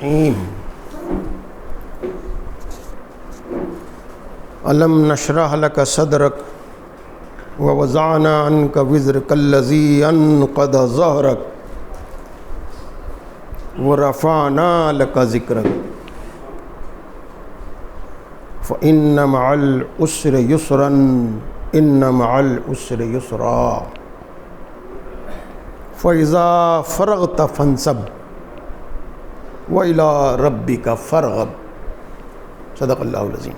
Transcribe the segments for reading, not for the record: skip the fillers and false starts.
الرحیم الم نشرح لک صدرک ووضعنا عنک وزرک الذی انقض ظہرک ورفعنا لک ذکرک فإن مع العسر یسرا ان مع العسر یسرا فإذا فرغت فانصب وإلى ربك فارغب صدق اللہ العظیم۔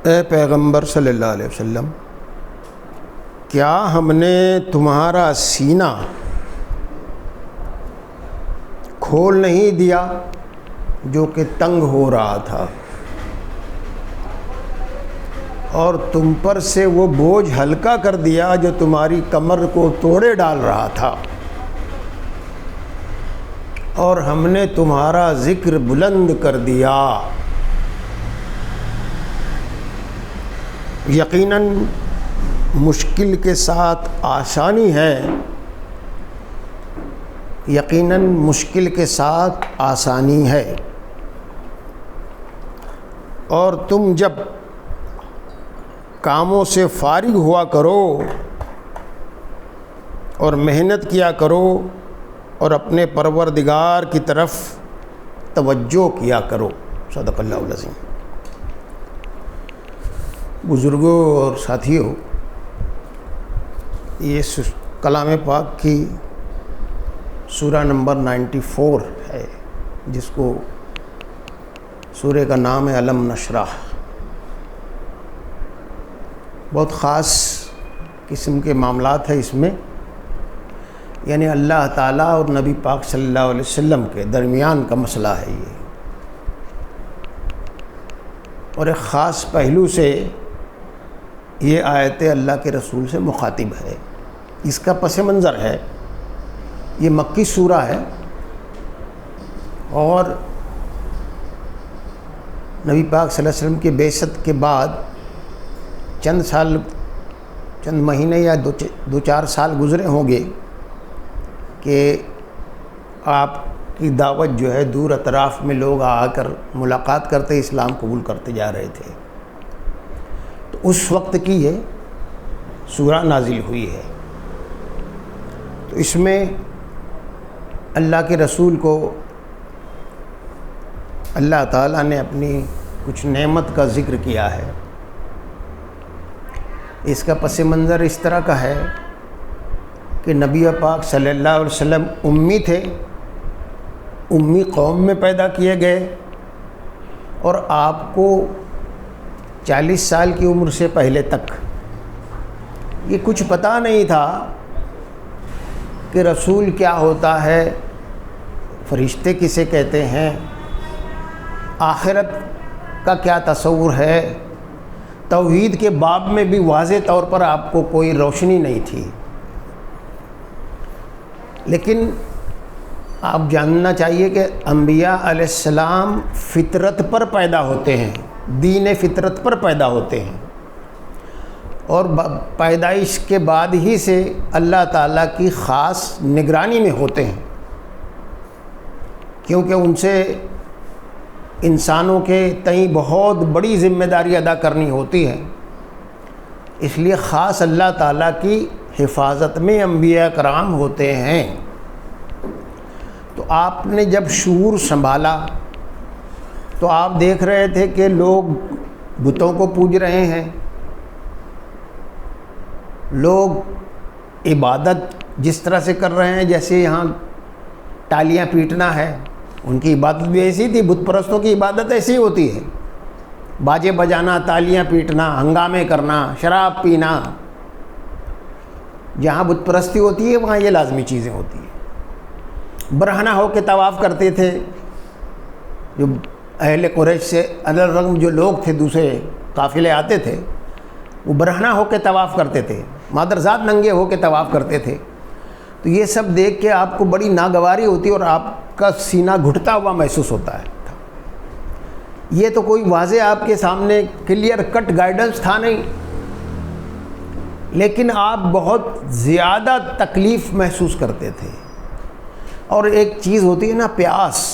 اے پیغمبر صلی اللہ علیہ وسلم، کیا ہم نے تمہارا سینہ کھول نہیں دیا جو کہ تنگ ہو رہا تھا، اور تم پر سے وہ بوجھ ہلکا کر دیا جو تمہاری کمر کو توڑے ڈال رہا تھا، اور ہم نے تمہارا ذکر بلند کر دیا۔ یقیناً مشکل کے ساتھ آسانی ہے، یقیناً مشکل کے ساتھ آسانی ہے، اور تم جب کاموں سے فارغ ہوا کرو اور محنت کیا کرو اور اپنے پروردگار کی طرف توجہ کیا کرو۔ صدق اللہ العظیم۔ بزرگوں اور ساتھیوں، یہ کلام پاک کی سورہ نمبر 94 ہے، جس کو سورہ کا نام ہے الم نشرح۔ بہت خاص قسم کے معاملات ہیں اس میں، یعنی اللہ تعالیٰ اور نبی پاک صلی اللہ علیہ وسلم کے درمیان کا مسئلہ ہے یہ، اور ایک خاص پہلو سے یہ آیت اللہ کے رسول سے مخاطب ہے۔ اس کا پس منظر ہے، یہ مکی سورہ ہے، اور نبی پاک صلی اللہ علیہ وسلم کی بعثت کے بعد چند مہینے یا دو چار سال گزرے ہوں گے کہ آپ کی دعوت جو ہے دور اطراف میں لوگ آ کر ملاقات کرتے، اسلام قبول کرتے جا رہے تھے، تو اس وقت کی یہ سورہ نازل ہوئی ہے۔ تو اس میں اللہ کے رسول کو اللہ تعالیٰ نے اپنی کچھ نعمت کا ذکر کیا ہے۔ اس کا پس منظر اس طرح کا ہے کہ نبی پاک صلی اللہ علیہ وسلم امی تھے، امی قوم میں پیدا کیے گئے، اور آپ کو 40 سال کی عمر سے پہلے تک یہ کچھ پتہ نہیں تھا کہ رسول کیا ہوتا ہے، فرشتے کسے کہتے ہیں، آخرت کا کیا تصور ہے، توحید کے باب میں بھی واضح طور پر آپ کو کوئی روشنی نہیں تھی۔ لیکن آپ جاننا چاہیے کہ انبیاء علیہ السلام فطرت پر پیدا ہوتے ہیں، دین فطرت پر پیدا ہوتے ہیں، اور پیدائش کے بعد ہی سے اللہ تعالیٰ کی خاص نگرانی میں ہوتے ہیں، کیونکہ ان سے انسانوں کے تئیں بہت بڑی ذمہ داری ادا کرنی ہوتی ہے، اس لیے خاص اللہ تعالیٰ کی حفاظت میں انبیاء کرام ہوتے ہیں۔ تو آپ نے جب شعور سنبھالا تو آپ دیکھ رہے تھے کہ لوگ بتوں کو پوج رہے ہیں، لوگ عبادت جس طرح سے کر رہے ہیں جیسے یہاں تالیاں پیٹنا ہے، ان کی عبادت بھی ایسی تھی، بت پرستوں کی عبادت ایسی ہوتی ہے، باجے بجانا، تالیاں پیٹنا، ہنگامے کرنا، شراب پینا۔ جہاں بت پرستی ہوتی ہے وہاں یہ لازمی چیزیں ہوتی ہیں۔ برہنہ ہو کے طواف کرتے تھے، جو اہل قریش سے الگ رقم جو لوگ تھے، دوسرے قافلے آتے تھے، وہ برہنہ ہو کے طواف کرتے تھے، مادرزاد ننگے ہو کے طواف کرتے تھے۔ تو یہ سب دیکھ کے آپ کو بڑی ناگواری ہوتی ہے اور آپ کا سینہ گھٹتا ہوا محسوس ہوتا ہے۔ یہ تو کوئی واضح آپ کے سامنے کلیئر کٹ گائیڈنس تھا نہیں، لیکن آپ بہت زیادہ تکلیف محسوس کرتے تھے. اور ایک چیز ہوتی ہے نا پیاس،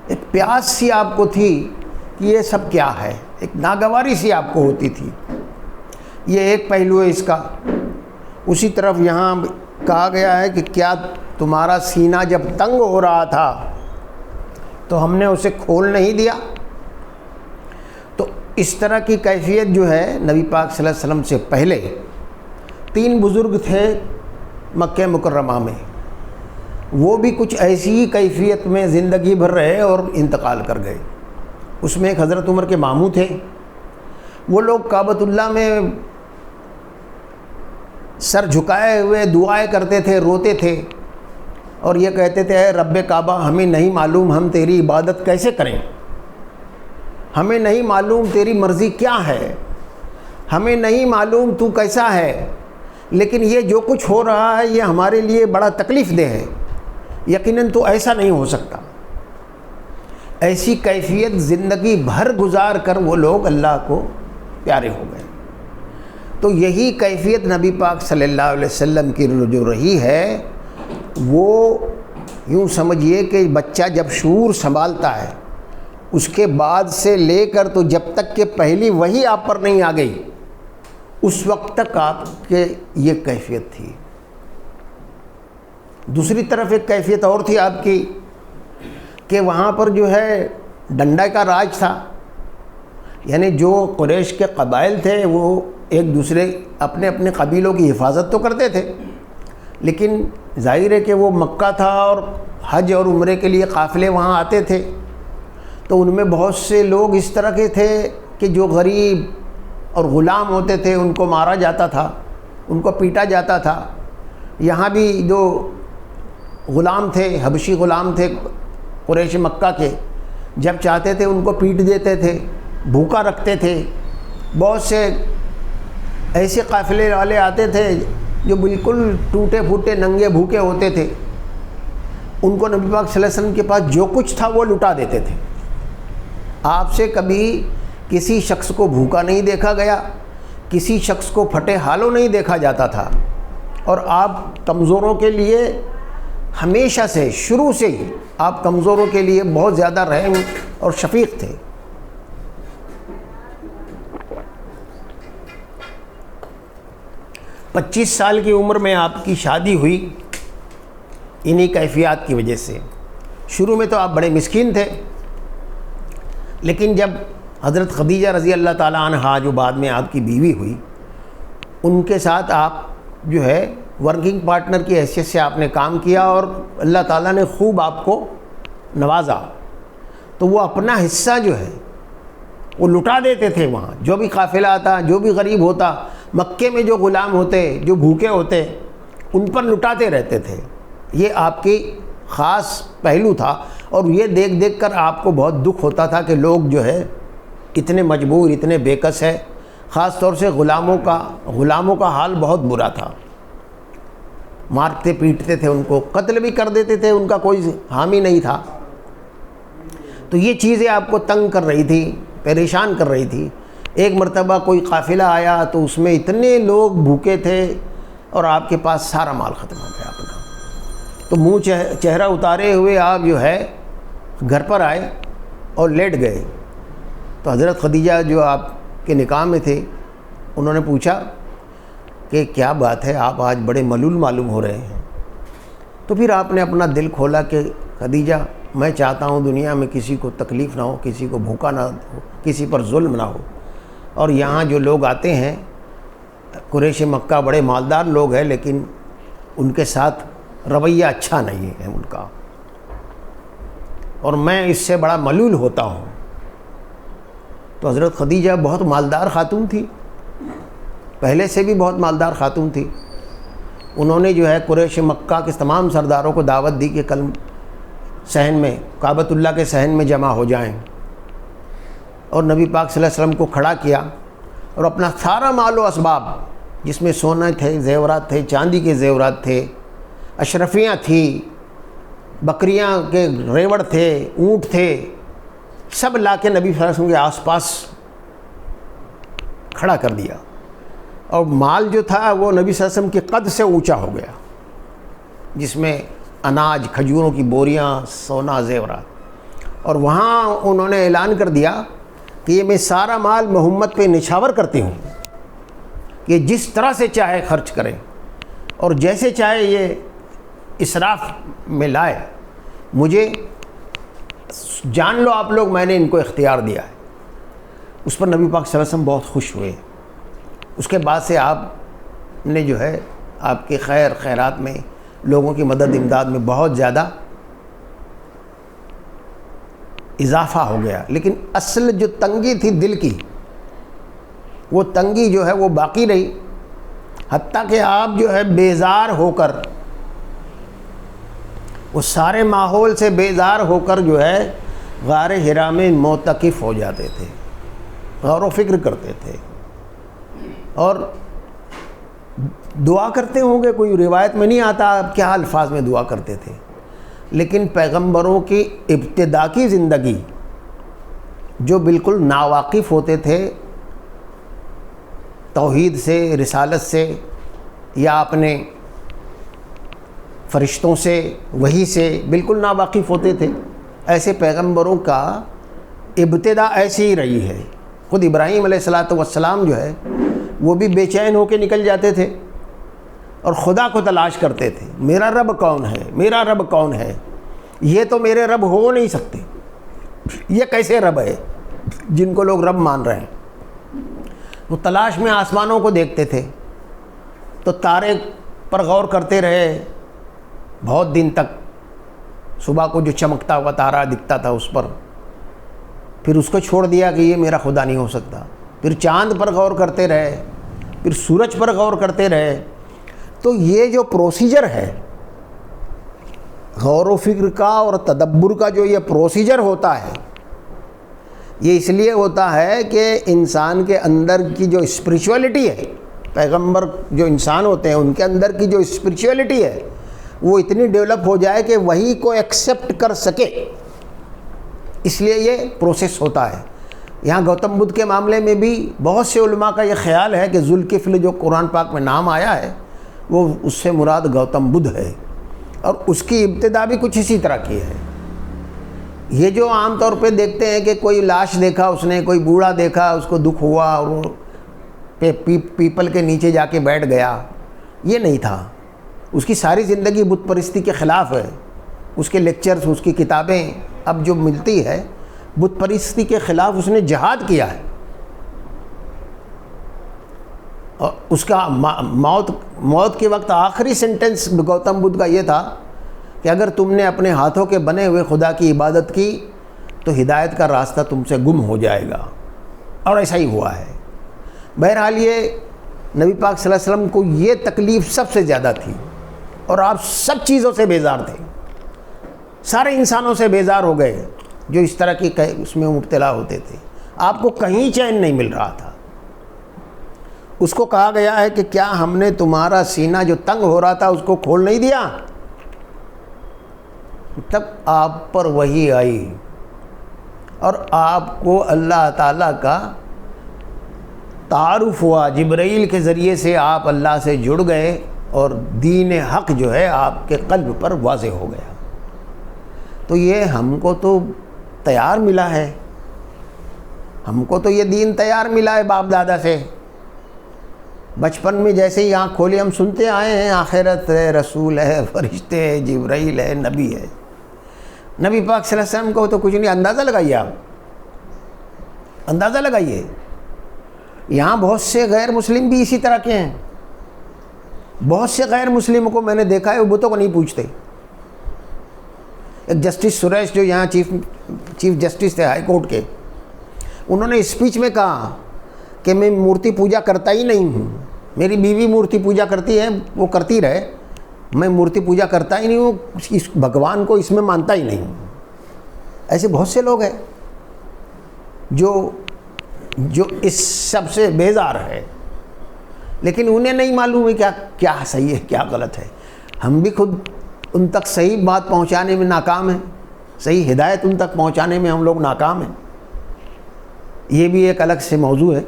ایک پیاس سی آپ کو تھی کہ یہ سب کیا ہے، ایک ناگواری سی آپ کو ہوتی تھی. یہ ایک پہلو ہے اس کا. اسی طرف یہاں کہا گیا ہے کہ کیا تمہارا سینہ جب تنگ ہو رہا تھا تو ہم نے اسے کھول نہیں دیا. تو اس طرح کی کیفیت جو ہے نبی پاک صلی اللہ علیہ وسلم سے پہلے 3 بزرگ تھے مکہ مکرمہ میں، وہ بھی کچھ ایسی ہی کیفیت میں زندگی بھر رہے اور انتقال کر گئے. اس میں ایک حضرت عمر کے ماموں تھے. وہ لوگ کعبۃ اللہ میں سر جھکائے ہوئے دعائیں کرتے تھے، روتے تھے اور یہ کہتے تھے اے رب کعبہ ہمیں نہیں معلوم ہم تیری عبادت کیسے کریں، ہمیں نہیں معلوم تیری مرضی کیا ہے، ہمیں نہیں معلوم تو کیسا ہے، لیکن یہ جو کچھ ہو رہا ہے یہ ہمارے لیے بڑا تکلیف دہ ہے، یقیناً تو ایسا نہیں ہو سکتا. ایسی کیفیت زندگی بھر گزار کر وہ لوگ اللہ کو پیارے ہو گئے. تو یہی کیفیت نبی پاک صلی اللہ علیہ وسلم کی جو رہی ہے، وہ یوں سمجھیے کہ بچہ جب شعور سنبھالتا ہے اس کے بعد سے لے کر تو جب تک کہ پہلی وحی آپ پر نہیں آ گئی اس وقت تک آپ کے یہ کیفیت تھی. دوسری طرف ایک کیفیت اور تھی آپ کی کہ وہاں پر جو ہے ڈنڈا کا راج تھا. یعنی جو قریش کے قبائل تھے وہ ایک دوسرے اپنے اپنے قبیلوں کی حفاظت تو کرتے تھے، لیکن ظاہر ہے کہ وہ مکہ تھا اور حج اور عمرے کے لیے قافلے وہاں آتے تھے. تو ان میں بہت سے لوگ اس طرح کے تھے کہ جو غریب اور غلام ہوتے تھے ان کو مارا جاتا تھا، ان کو پیٹا جاتا تھا. یہاں بھی جو غلام تھے، حبشی غلام تھے قریش مکہ کے، جب چاہتے تھے ان کو پیٹ دیتے تھے، بھوکا رکھتے تھے. بہت سے ایسے قافلے والے آتے تھے جو بالکل ٹوٹے پھوٹے ننگے بھوکے ہوتے تھے، ان کو نبی پاک صلی اللہ علیہ وسلم کے پاس جو کچھ تھا وہ لٹا دیتے تھے. آپ سے کبھی کسی شخص کو بھوکا نہیں دیکھا گیا، کسی شخص کو پھٹے حالوں نہیں دیکھا جاتا تھا. اور آپ کمزوروں کے لیے ہمیشہ سے شروع سے ہی آپ کمزوروں کے لیے بہت زیادہ رحم اور شفیق تھے. پچیس سال کی عمر میں آپ کی شادی ہوئی انہی کیفیات کی وجہ سے. شروع میں تو آپ بڑے مسکین تھے، لیکن جب حضرت خدیجہ رضی اللہ تعالیٰ عنہا جو بعد میں آپ کی بیوی ہوئی، ان کے ساتھ آپ جو ہے ورکنگ پارٹنر کی حیثیت سے آپ نے کام کیا اور اللہ تعالیٰ نے خوب آپ کو نوازا. تو وہ اپنا حصہ جو ہے وہ لٹا دیتے تھے. وہاں جو بھی قافلہ آتا، جو بھی غریب ہوتا، مکے میں جو غلام ہوتے، جو بھوکے ہوتے، ان پر لٹاتے رہتے تھے. یہ آپ کی خاص پہلو تھا. اور یہ دیکھ دیکھ کر آپ کو بہت دکھ ہوتا تھا کہ لوگ جو ہے اتنے مجبور، اتنے بےکس ہے. خاص طور سے غلاموں کا حال بہت برا تھا. مارتے پیٹتے تھے، ان کو قتل بھی کر دیتے تھے، ان کا کوئی حامی نہیں تھا. تو یہ چیزیں آپ کو تنگ کر رہی تھی، پریشان کر رہی تھی. ایک مرتبہ کوئی قافلہ آیا تو اس میں اتنے لوگ بھوکے تھے اور آپ کے پاس سارا مال ختم ہو گیا اپنا. تو منہ چہرہ اتارے ہوئے آپ جو ہے گھر پر آئے اور لیٹ گئے. تو حضرت خدیجہ جو آپ کے نکاح میں تھے انہوں نے پوچھا کہ کیا بات ہے، آپ آج بڑے ملول معلوم ہو رہے ہیں. تو پھر آپ نے اپنا دل کھولا کہ خدیجہ میں چاہتا ہوں دنیا میں کسی کو تکلیف نہ ہو، کسی کو بھوکا نہ ہو، کسی پر ظلم نہ ہو. اور یہاں جو لوگ آتے ہیں قریش مکہ بڑے مالدار لوگ ہیں، لیکن ان کے ساتھ رویہ اچھا نہیں ہے ان کا، اور میں اس سے بڑا ملول ہوتا ہوں. تو حضرت خدیجہ بہت مالدار خاتون تھی، پہلے سے بھی بہت مالدار خاتون تھی. انہوں نے جو ہے قریش مکہ کے تمام سرداروں کو دعوت دی کہ کل صحن میں کعبۃ اللہ کے صحن میں جمع ہو جائیں، اور نبی پاک صلی اللہ علیہ وسلم کو کھڑا کیا اور اپنا سارا مال و اسباب جس میں سونا تھے، زیورات تھے، چاندی کے زیورات تھے، اشرفیاں تھیں، بکریاں کے ریوڑ تھے، اونٹ تھے، سب لا کے نبی صلی اللہ علیہ وسلم کے آس پاس کھڑا کر دیا. اور مال جو تھا وہ نبی صلی اللہ علیہ وسلم کے قد سے اونچا ہو گیا، جس میں اناج، کھجوروں کی بوریاں، سونا، زیورات. اور وہاں انہوں نے اعلان کر دیا کہ یہ میں سارا مال محمد پہ نچھاور کرتی ہوں کہ جس طرح سے چاہے خرچ کریں اور جیسے چاہے یہ اسراف میں لائے، مجھے جان لو آپ لوگ میں نے ان کو اختیار دیا ہے. اس پر نبی پاک صلی اللہ علیہ وسلم بہت خوش ہوئے. اس کے بعد سے آپ نے جو ہے آپ کے خیرات میں، لوگوں کی مدد امداد میں بہت زیادہ اضافہ ہو گیا. لیکن اصل جو تنگی تھی دل کی، وہ تنگی جو ہے وہ باقی رہی، حتیٰ کہ آپ جو ہے بیزار ہو کر، وہ سارے ماحول سے بیزار ہو کر جو ہے غار حرا میں معتکف ہو جاتے تھے، غور و فکر کرتے تھے اور دعا کرتے ہوں گے. کوئی روایت میں نہیں آتا آپ کیا الفاظ میں دعا کرتے تھے، لیکن پیغمبروں کی ابتدا کی زندگی جو بالکل ناواقف ہوتے تھے توحید سے، رسالت سے، یا اپنے فرشتوں سے، وحی سے بالکل ناواقف ہوتے تھے، ایسے پیغمبروں کا ابتدا ایسی ہی رہی ہے. خود ابراہیم علیہ السلام جو ہے وہ بھی بے چین ہو کے نکل جاتے تھے اور خدا کو تلاش کرتے تھے. میرا رب کون ہے، میرا رب کون ہے؟ یہ تو میرے رب ہو نہیں سکتے، یہ کیسے رب ہے جن کو لوگ رب مان رہے ہیں؟ وہ تلاش میں آسمانوں کو دیکھتے تھے، تو تارے پر غور کرتے رہے بہت دن تک. صبح کو جو چمکتا ہوا تارا دکھتا تھا اس پر، پھر اس کو چھوڑ دیا کہ یہ میرا خدا نہیں ہو سکتا. پھر چاند پر غور کرتے رہے، پھر سورج پر غور کرتے رہے. تو یہ جو پروسیجر ہے غور و فکر کا اور تدبر کا، جو یہ پروسیجر ہوتا ہے، یہ اس لیے ہوتا ہے کہ انسان کے اندر کی جو اسپریچولیٹی ہے، پیغمبر جو انسان ہوتے ہیں ان کے اندر کی جو اسپریچولیٹی ہے وہ اتنی ڈیولپ ہو جائے کہ وہی کو ایکسیپٹ کر سکے. اس لیے یہ پروسیس ہوتا ہے. یہاں گوتم بدھ کے معاملے میں بھی بہت سے علماء کا یہ خیال ہے کہ ذوالکفل جو قرآن پاک میں نام آیا ہے وہ اس سے مراد گوتم بدھ ہے، اور اس کی ابتدا بھی کچھ اسی طرح کی ہے. یہ جو عام طور پہ دیکھتے ہیں کہ کوئی لاش دیکھا اس نے، کوئی بوڑھا دیکھا اس کو دکھ ہوا اور وہ پیپل کے نیچے جا کے بیٹھ گیا، یہ نہیں تھا. اس کی ساری زندگی بت پرستی کے خلاف ہے. اس کے لیکچرز، اس کی کتابیں اب جو ملتی ہے، بت پرستی کے خلاف اس نے جہاد کیا ہے. اور اس کا موت کے وقت آخری سینٹنس گوتم بدھ کا یہ تھا کہ اگر تم نے اپنے ہاتھوں کے بنے ہوئے خدا کی عبادت کی تو ہدایت کا راستہ تم سے گم ہو جائے گا. اور ایسا ہی ہوا ہے. بہرحال یہ نبی پاک صلی اللہ علیہ وسلم کو یہ تکلیف سب سے زیادہ تھی، اور آپ سب چیزوں سے بیزار تھے، سارے انسانوں سے بیزار ہو گئے جو اس طرح کی اس میں مبتلا ہوتے تھے. آپ کو کہیں چین نہیں مل رہا تھا. اس کو کہا گیا ہے کہ کیا ہم نے تمہارا سینہ جو تنگ ہو رہا تھا اس کو کھول نہیں دیا؟ تب آپ پر وحی آئی اور آپ کو اللہ تعالیٰ کا تعارف ہوا. جبرائیل کے ذریعے سے آپ اللہ سے جڑ گئے اور دین حق جو ہے آپ کے قلب پر واضح ہو گیا. تو یہ ہم کو تو تیار ملا ہے، ہم کو تو یہ دین تیار ملا ہے باپ دادا سے. بچپن میں جیسے ہی آنکھ کھولی ہم سنتے آئے ہیں آخرت ہے، رسول ہے، فرشتے ہے، جبرائیل ہے، نبی ہے. نبی پاک صلی اللہ علیہ وسلم کو تو کچھ نہیں. اندازہ لگائیے، آپ اندازہ لگائیے. یہاں بہت سے غیر مسلم بھی اسی طرح کے ہیں. بہت سے غیر مسلموں کو میں نے دیکھا ہے وہ بتوں کو نہیں پوچھتے. ایک جسٹس سریش جو یہاں چیف جسٹس تھے ہائی کورٹ کے، انہوں نے اسپیچ میں کہا کہ میں مورتی پوجا کرتا ہی نہیں ہوں. میری بیوی مورتی پوجا کرتی ہے، وہ کرتی رہے، میں مورتی پوجا کرتا ہی نہیں ہوں، اس بھگوان کو اس میں مانتا ہی نہیں ہوں. ایسے بہت سے لوگ ہیں جو اس سب سے بیزار ہے، لیکن انہیں نہیں معلوم ہے کیا صحیح ہے کیا غلط ہے. ہم بھی خود ان تک صحیح بات پہنچانے میں ناکام ہیں، صحیح ہدایت ان تک پہنچانے میں ہم لوگ ناکام ہیں. یہ بھی ایک الگ سے موضوع ہے.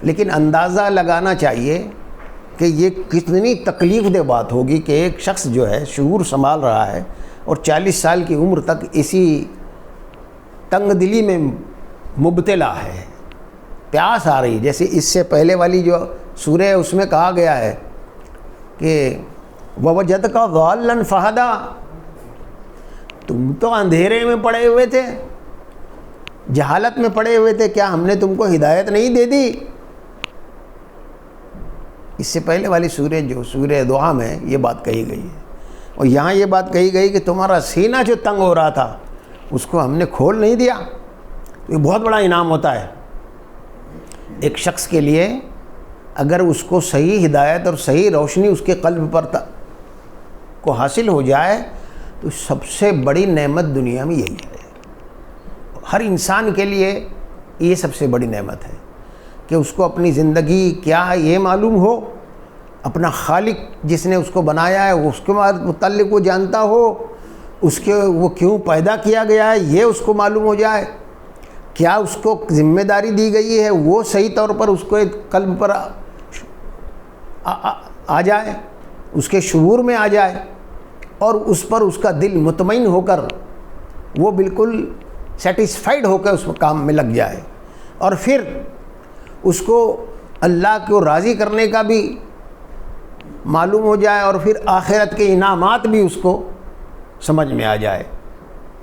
لیکن اندازہ لگانا چاہیے کہ یہ کتنی تکلیف دہ بات ہوگی کہ ایک شخص جو ہے شعور سنبھال رہا ہے اور 40 سال کی عمر تک اسی تنگ دلی میں مبتلا ہے، پیاس آ رہی، جیسے اس سے پہلے والی جو سورہ ہے اس میں کہا گیا ہے کہ وَوَجَدْكَ ضَالًّا فَهَدَىٰ، تم تو اندھیرے میں پڑے ہوئے تھے، جہالت میں پڑے ہوئے تھے، کیا ہم نے تم کو ہدایت نہیں دے دی؟ اس سے پہلے والی سورہ جو سورہ دعا میں یہ بات کہی گئی ہے، اور یہاں یہ بات کہی گئی کہ تمہارا سینہ جو تنگ ہو رہا تھا اس کو ہم نے کھول نہیں دیا۔ یہ بہت بڑا انعام ہوتا ہے ایک شخص کے لیے، اگر اس کو صحیح ہدایت اور صحیح روشنی اس کے قلب پر کو حاصل ہو جائے تو سب سے بڑی نعمت دنیا میں یہی ہے۔ ہر انسان کے لیے یہ سب سے بڑی نعمت ہے کہ اس کو اپنی زندگی کیا ہے یہ معلوم ہو، اپنا خالق جس نے اس کو بنایا ہے اس کے متعلق وہ جانتا ہو، اس کے وہ کیوں پیدا کیا گیا ہے یہ اس کو معلوم ہو جائے، کیا اس کو ذمہ داری دی گئی ہے وہ صحیح طور پر اس کو قلب پر آ جائے، اس کے شعور میں آ جائے، اور اس پر اس کا دل مطمئن ہو کر وہ بالکل سیٹسفائیڈ ہو کر اس کام میں لگ جائے، اور پھر اس کو اللہ کو راضی کرنے کا بھی معلوم ہو جائے، اور پھر آخرت کے انعامات بھی اس کو سمجھ میں آ جائے۔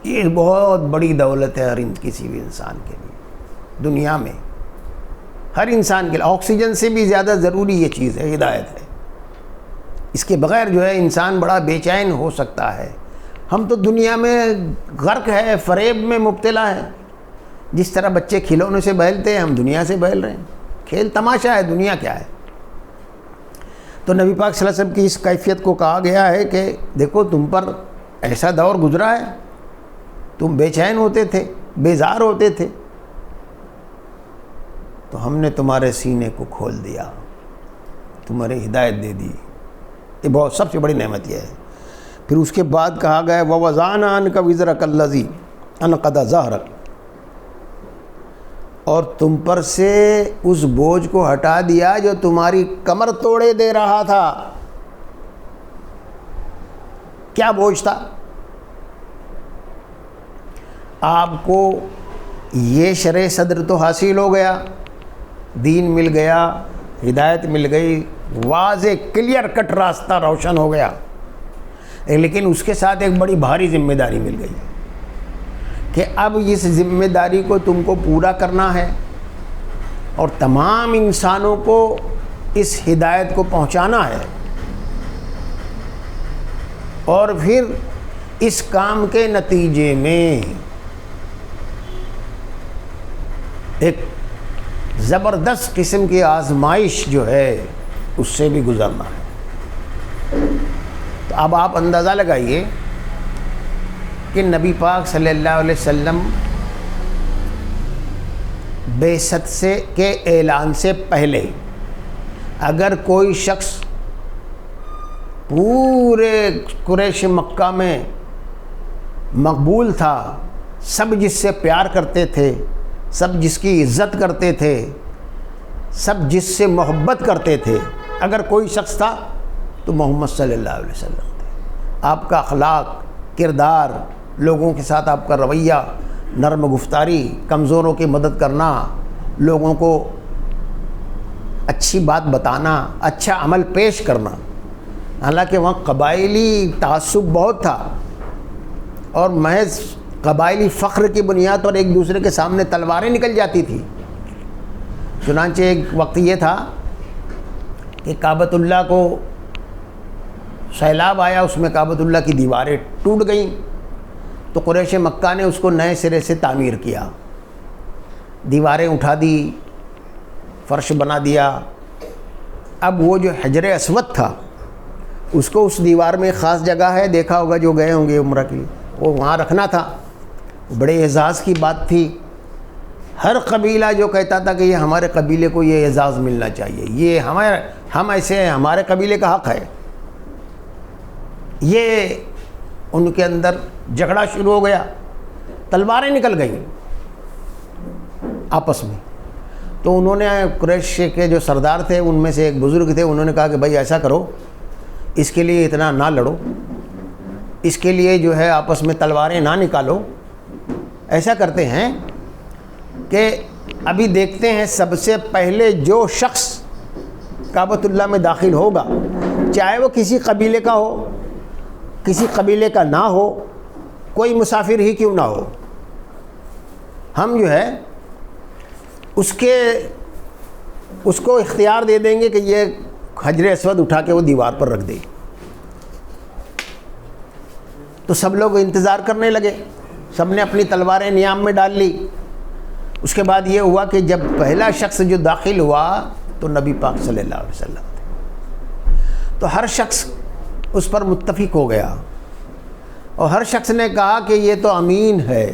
یہ بہت بڑی دولت ہے ہر کسی بھی انسان کے لیے دنیا میں، ہر انسان کے لیے آکسیجن سے بھی زیادہ ضروری یہ چیز ہے، ہدایت ہے۔ اس کے بغیر جو ہے انسان بڑا بے چین ہو سکتا ہے۔ ہم تو دنیا میں غرق ہے، فریب میں مبتلا ہے، جس طرح بچے کھلونے سے بہلتے ہیں ہم دنیا سے بہل رہے ہیں، کھیل تماشا ہے، دنیا کیا ہے۔ تو نبی پاک صلی اللہ علیہ وسلم کی اس کیفیت کو کہا گیا ہے کہ دیکھو تم پر ایسا دور گزرا ہے، تم بے چین ہوتے تھے، بیزار ہوتے تھے، تو ہم نے تمہارے سینے کو کھول دیا، تمہاری ہدایت دے دی۔ یہ بہت سب سے بڑی نعمت یہ ہے۔ پھر اس کے بعد کہا گیا ہے وَوَضَعْنَا عَنْكَ وِزْرَكَ الَّذِي أَنْقَضَ ظَهْرَكَ، اور تم پر سے اس بوجھ کو ہٹا دیا جو تمہاری کمر توڑے دے رہا تھا۔ کیا بوجھ تھا؟ آپ کو یہ شرح صدر تو حاصل ہو گیا، دین مل گیا، ہدایت مل گئی، واضح کلیئر کٹ راستہ روشن ہو گیا، لیکن اس کے ساتھ ایک بڑی بھاری ذمہ داری مل گئی کہ اب اس ذمہ داری کو تم کو پورا کرنا ہے اور تمام انسانوں کو اس ہدایت کو پہنچانا ہے، اور پھر اس کام کے نتیجے میں ایک زبردست قسم کی آزمائش جو ہے اس سے بھی گزرنا ہے۔ تو اب آپ اندازہ لگائیے کہ نبی پاک صلی اللہ علیہ وسلم بعثت سے کے اعلان سے پہلے اگر کوئی شخص پورے قریش مکہ میں مقبول تھا، سب جس سے پیار کرتے تھے، سب جس کی عزت کرتے تھے، سب جس سے محبت کرتے تھے، اگر کوئی شخص تھا تو محمد صلی اللہ علیہ وسلم تھے۔ آپ کا اخلاق، کردار، لوگوں کے ساتھ آپ کا رویہ، نرم گفتاری، کمزوروں کی مدد کرنا، لوگوں کو اچھی بات بتانا، اچھا عمل پیش کرنا۔ حالانکہ وہاں قبائلی تعصب بہت تھا اور محض قبائلی فخر کی بنیاد پر ایک دوسرے کے سامنے تلواریں نکل جاتی تھی۔ چنانچہ ایک وقت یہ تھا کہ کعبۃ اللہ کو سیلاب آیا، اس میں کعبۃ اللہ کی دیواریں ٹوٹ گئیں، تو قریش مکہ نے اس کو نئے سرے سے تعمیر کیا، دیواریں اٹھا دی، فرش بنا دیا۔ اب وہ جو حجر اسود تھا اس کو اس دیوار میں خاص جگہ ہے، دیکھا ہوگا جو گئے ہوں گے عمرہ کے لیے، وہ وہاں رکھنا تھا۔ بڑے اعزاز کی بات تھی، ہر قبیلہ جو کہتا تھا کہ یہ ہمارے قبیلے کو یہ اعزاز ملنا چاہیے، یہ ہم ایسے ہیں، ہمارے قبیلے کا حق ہے، یہ ان کے اندر جھگڑا شروع ہو گیا، تلواریں نکل گئیں آپس میں، تو انہوں نے قریش کے جو سردار تھے ان میں سے ایک بزرگ تھے، انہوں نے کہا کہ بھائی ایسا کرو، اس کے لیے اتنا نہ لڑو، اس کے لیے جو ہے آپس میں تلواریں نہ نکالو، ایسا کرتے ہیں کہ ابھی دیکھتے ہیں سب سے پہلے جو شخص کعبۃ اللہ میں داخل ہوگا، چاہے وہ کسی قبیلے کا ہو، کسی قبیلے کا نہ ہو، کوئی مسافر ہی کیوں نہ ہو، ہم جو ہے اس کو اختیار دے دیں گے کہ یہ حجر اسود اٹھا کے وہ دیوار پر رکھ دے۔ تو سب لوگ انتظار کرنے لگے، سب نے اپنی تلواریں نیام میں ڈال لی۔ اس کے بعد یہ ہوا کہ جب پہلا شخص جو داخل ہوا تو نبی پاک صلی اللہ علیہ وسلم تھے، تو ہر شخص اس پر متفق ہو گیا اور ہر شخص نے کہا کہ یہ تو امین ہے،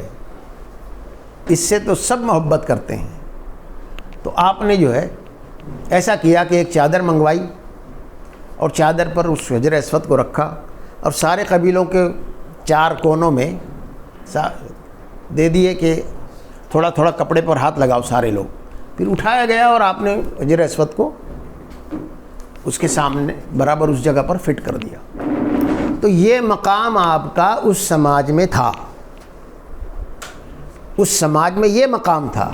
اس سے تو سب محبت کرتے ہیں۔ تو آپ نے جو ہے ایسا کیا کہ ایک چادر منگوائی اور چادر پر اس حجر اسود کو رکھا اور سارے قبیلوں کے 4 کونوں میں دے دیے کہ تھوڑا تھوڑا کپڑے پر ہاتھ لگاؤ سارے لوگ۔ پھر اٹھایا گیا اور آپ نے حجر اسود کو اس کے سامنے برابر اس جگہ پر فٹ کر دیا۔ تو یہ مقام آپ کا اس سماج میں تھا، اس سماج میں یہ مقام تھا،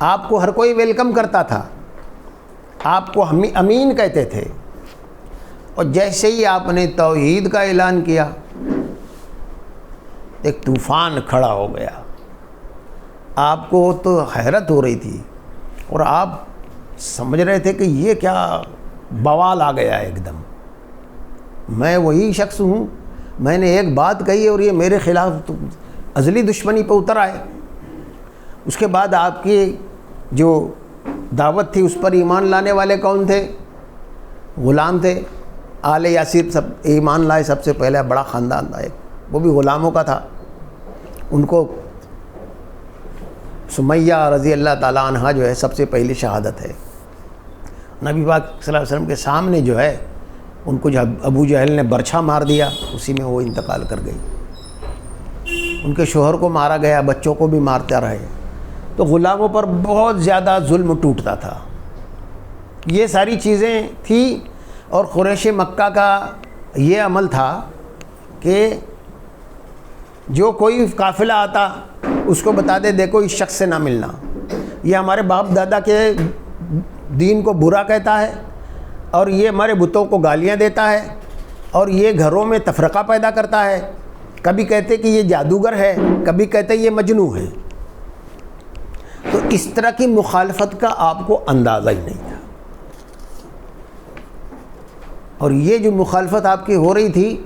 آپ کو ہر کوئی ویلکم کرتا تھا، آپ کو امین کہتے تھے۔ اور جیسے ہی آپ نے توحید کا اعلان کیا، ایک طوفان کھڑا ہو گیا۔ آپ کو تو حیرت ہو رہی تھی اور آپ سمجھ رہے تھے کہ یہ کیا بوال آ گیا ہے ایک دم، میں وہی شخص ہوں، میں نے ایک بات کہی اور یہ میرے خلاف تو ازلی دشمنی پہ اتر آئے۔ اس کے بعد آپ کی جو دعوت تھی اس پر ایمان لانے والے کون تھے؟ غلام تھے، آل یاسر سب ایمان لائے، سب سے پہلے بڑا خاندان تھا ایک، وہ بھی غلاموں کا تھا۔ ان کو سمیہ رضی اللہ تعالیٰ عنہ جو ہے سب سے پہلی شہادت ہے۔ نبی پاک صلی اللہ علیہ وسلم کے سامنے جو ہے ان کو جب ابو جہل نے برچھا مار دیا، اسی میں وہ انتقال کر گئی۔ ان کے شوہر کو مارا گیا، بچوں کو بھی مارتے رہے، تو غلاموں پر بہت زیادہ ظلم ٹوٹتا تھا۔ یہ ساری چیزیں تھیں اور قریش مکہ کا یہ عمل تھا کہ جو کوئی قافلہ آتا اس کو بتا دے دیکھو اس شخص سے نہ ملنا، یہ ہمارے باپ دادا کے دین کو برا کہتا ہے اور یہ ہمارے بتوں کو گالیاں دیتا ہے اور یہ گھروں میں تفرقہ پیدا کرتا ہے، کبھی کہتے کہ یہ جادوگر ہے، کبھی کہتے یہ مجنوں ہے۔ تو اس طرح کی مخالفت کا آپ کو اندازہ ہی نہیں تھا، اور یہ جو مخالفت آپ کی ہو رہی تھی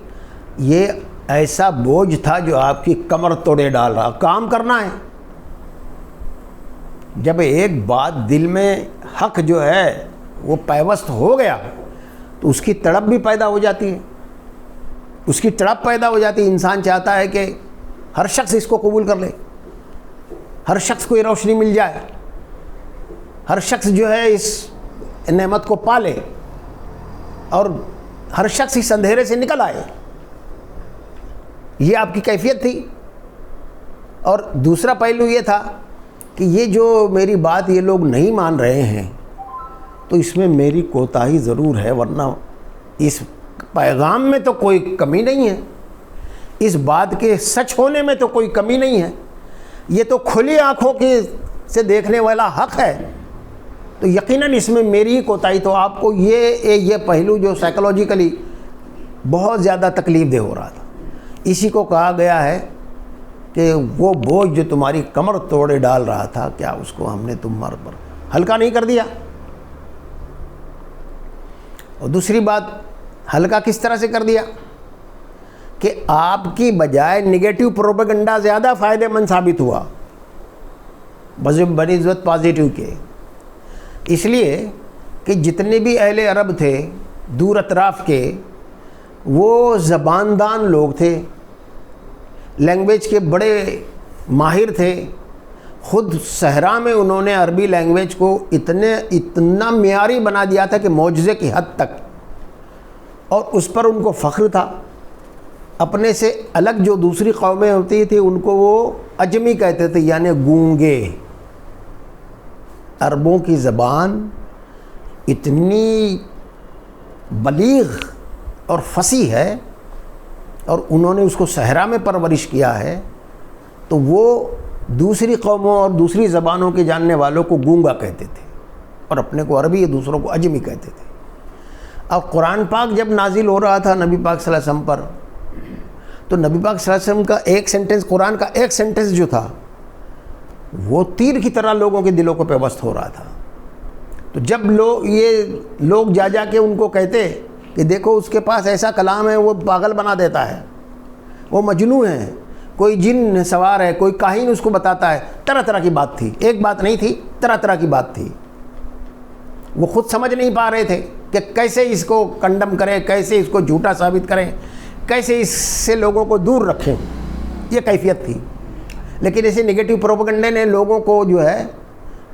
یہ ایسا بوجھ تھا جو آپ کی کمر توڑے ڈال رہا۔ کام کرنا ہے، جب ایک بات دل میں حق جو ہے وہ پیوست ہو گیا تو اس کی تڑپ بھی پیدا ہو جاتی ہے، اس کی تڑپ پیدا ہو جاتی ہے۔ انسان چاہتا ہے کہ ہر شخص اس کو قبول کر لے، ہر شخص کو یہ روشنی مل جائے، ہر شخص جو ہے اس نعمت کو پالے اور ہر شخص اس اندھیرے سے نکل آئے۔ یہ آپ کی کیفیت تھی۔ اور دوسرا پہلو یہ تھا کہ یہ جو میری بات یہ لوگ نہیں مان رہے ہیں تو اس میں میری کوتاہی ضرور ہے، ورنہ اس پیغام میں تو کوئی کمی نہیں ہے، اس بات کے سچ ہونے میں تو کوئی کمی نہیں ہے، یہ تو کھلی آنکھوں سے دیکھنے والا حق ہے، تو یقیناً اس میں میری ہی کوتاہی۔ تو آپ کو یہ پہلو جو سائیکولوجیکلی بہت زیادہ تکلیف دہ ہو رہا تھا، اسی کو کہا گیا ہے کہ وہ بوجھ جو تمہاری کمر توڑے ڈال رہا تھا، کیا اس کو ہم نے تمہارے پر ہلکا نہیں کر دیا؟ اور دوسری بات، ہلکا کس طرح سے کر دیا کہ آپ کی بجائے نگیٹو پروپیگنڈا زیادہ فائدہ مند ثابت ہوا بنسبت پازیٹیو کے، اس لیے کہ جتنے بھی اہل عرب تھے دور اطراف کے، وہ زباندان لوگ تھے، لینگویج کے بڑے ماہر تھے۔ خود صحرا میں انہوں نے عربی لینگویج کو اتنا معیاری بنا دیا تھا کہ معجزے کی حد تک، اور اس پر ان کو فخر تھا۔ اپنے سے الگ جو دوسری قومیں ہوتی تھیں ان کو وہ اجمی کہتے تھے، یعنی گونگے، عربوں کی زبان اتنی بلیغ اور فصیح ہے اور انہوں نے اس کو صحرا میں پرورش کیا ہے، تو وہ دوسری قوموں اور دوسری زبانوں کے جاننے والوں کو گونگا کہتے تھے اور اپنے کو عربی یا دوسروں کو عجمی کہتے تھے۔ اب قرآن پاک جب نازل ہو رہا تھا نبی پاک صلی اللہ علیہ وسلم پر، تو نبی پاک صلی اللہ علیہ وسلم کا ایک سینٹنس، قرآن کا ایک سینٹنس جو تھا وہ تیر کی طرح لوگوں کے دلوں کو پیوست ہو رہا تھا۔ تو جب یہ لوگ جا کے ان کو کہتے کہ دیکھو اس کے پاس ایسا کلام ہے، وہ پاگل بنا دیتا ہے، وہ مجنون ہے، کوئی جن سوار ہے، کوئی کاہن اس کو بتاتا ہے، طرح طرح کی بات تھی، ایک بات نہیں تھی، طرح طرح کی بات تھی۔ وہ خود سمجھ نہیں پا رہے تھے کہ کیسے اس کو کنڈم کریں، کیسے اس کو جھوٹا ثابت کریں، کیسے اس سے لوگوں کو دور رکھیں، یہ کیفیت تھی۔ لیکن ایسے نگیٹو پروپیگنڈے نے لوگوں کو جو ہے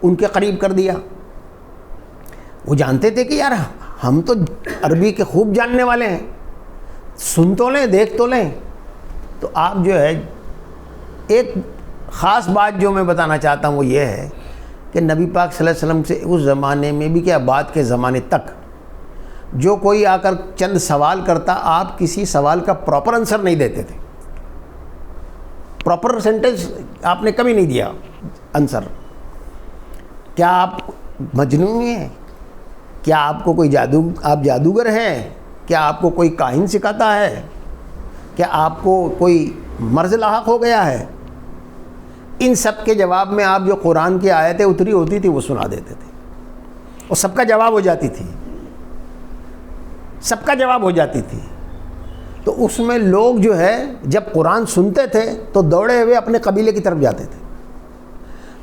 ان کے قریب کر دیا۔ وہ جانتے تھے کہ یار ہم تو عربی کے خوب جاننے والے ہیں، سن تو لیں، دیکھ تو لیں۔ تو آپ جو ہے ایک خاص بات جو میں بتانا چاہتا ہوں وہ یہ ہے کہ نبی پاک صلی اللہ علیہ وسلم سے اس زمانے میں بھی، کیا بعد کے زمانے تک، جو کوئی آ کر چند سوال کرتا، آپ کسی سوال کا پراپر آنسر نہیں دیتے تھے، پراپر سینٹنس آپ نے کبھی نہیں دیا آنسر۔ کیا آپ مجنون ہیں؟ کیا آپ کو کوئی آپ جادوگر ہیں؟ کیا آپ کو کوئی کاہن سکھاتا ہے؟ کیا آپ کو کوئی مرض لاحق ہو گیا ہے؟ ان سب کے جواب میں آپ جو قرآن کی آیتیں اتری ہوتی تھی وہ سنا دیتے تھے، اور سب کا جواب ہو جاتی تھی، سب کا جواب ہو جاتی تھی۔ تو اس میں لوگ جو ہے جب قرآن سنتے تھے تو دوڑے ہوئے اپنے قبیلے کی طرف جاتے تھے۔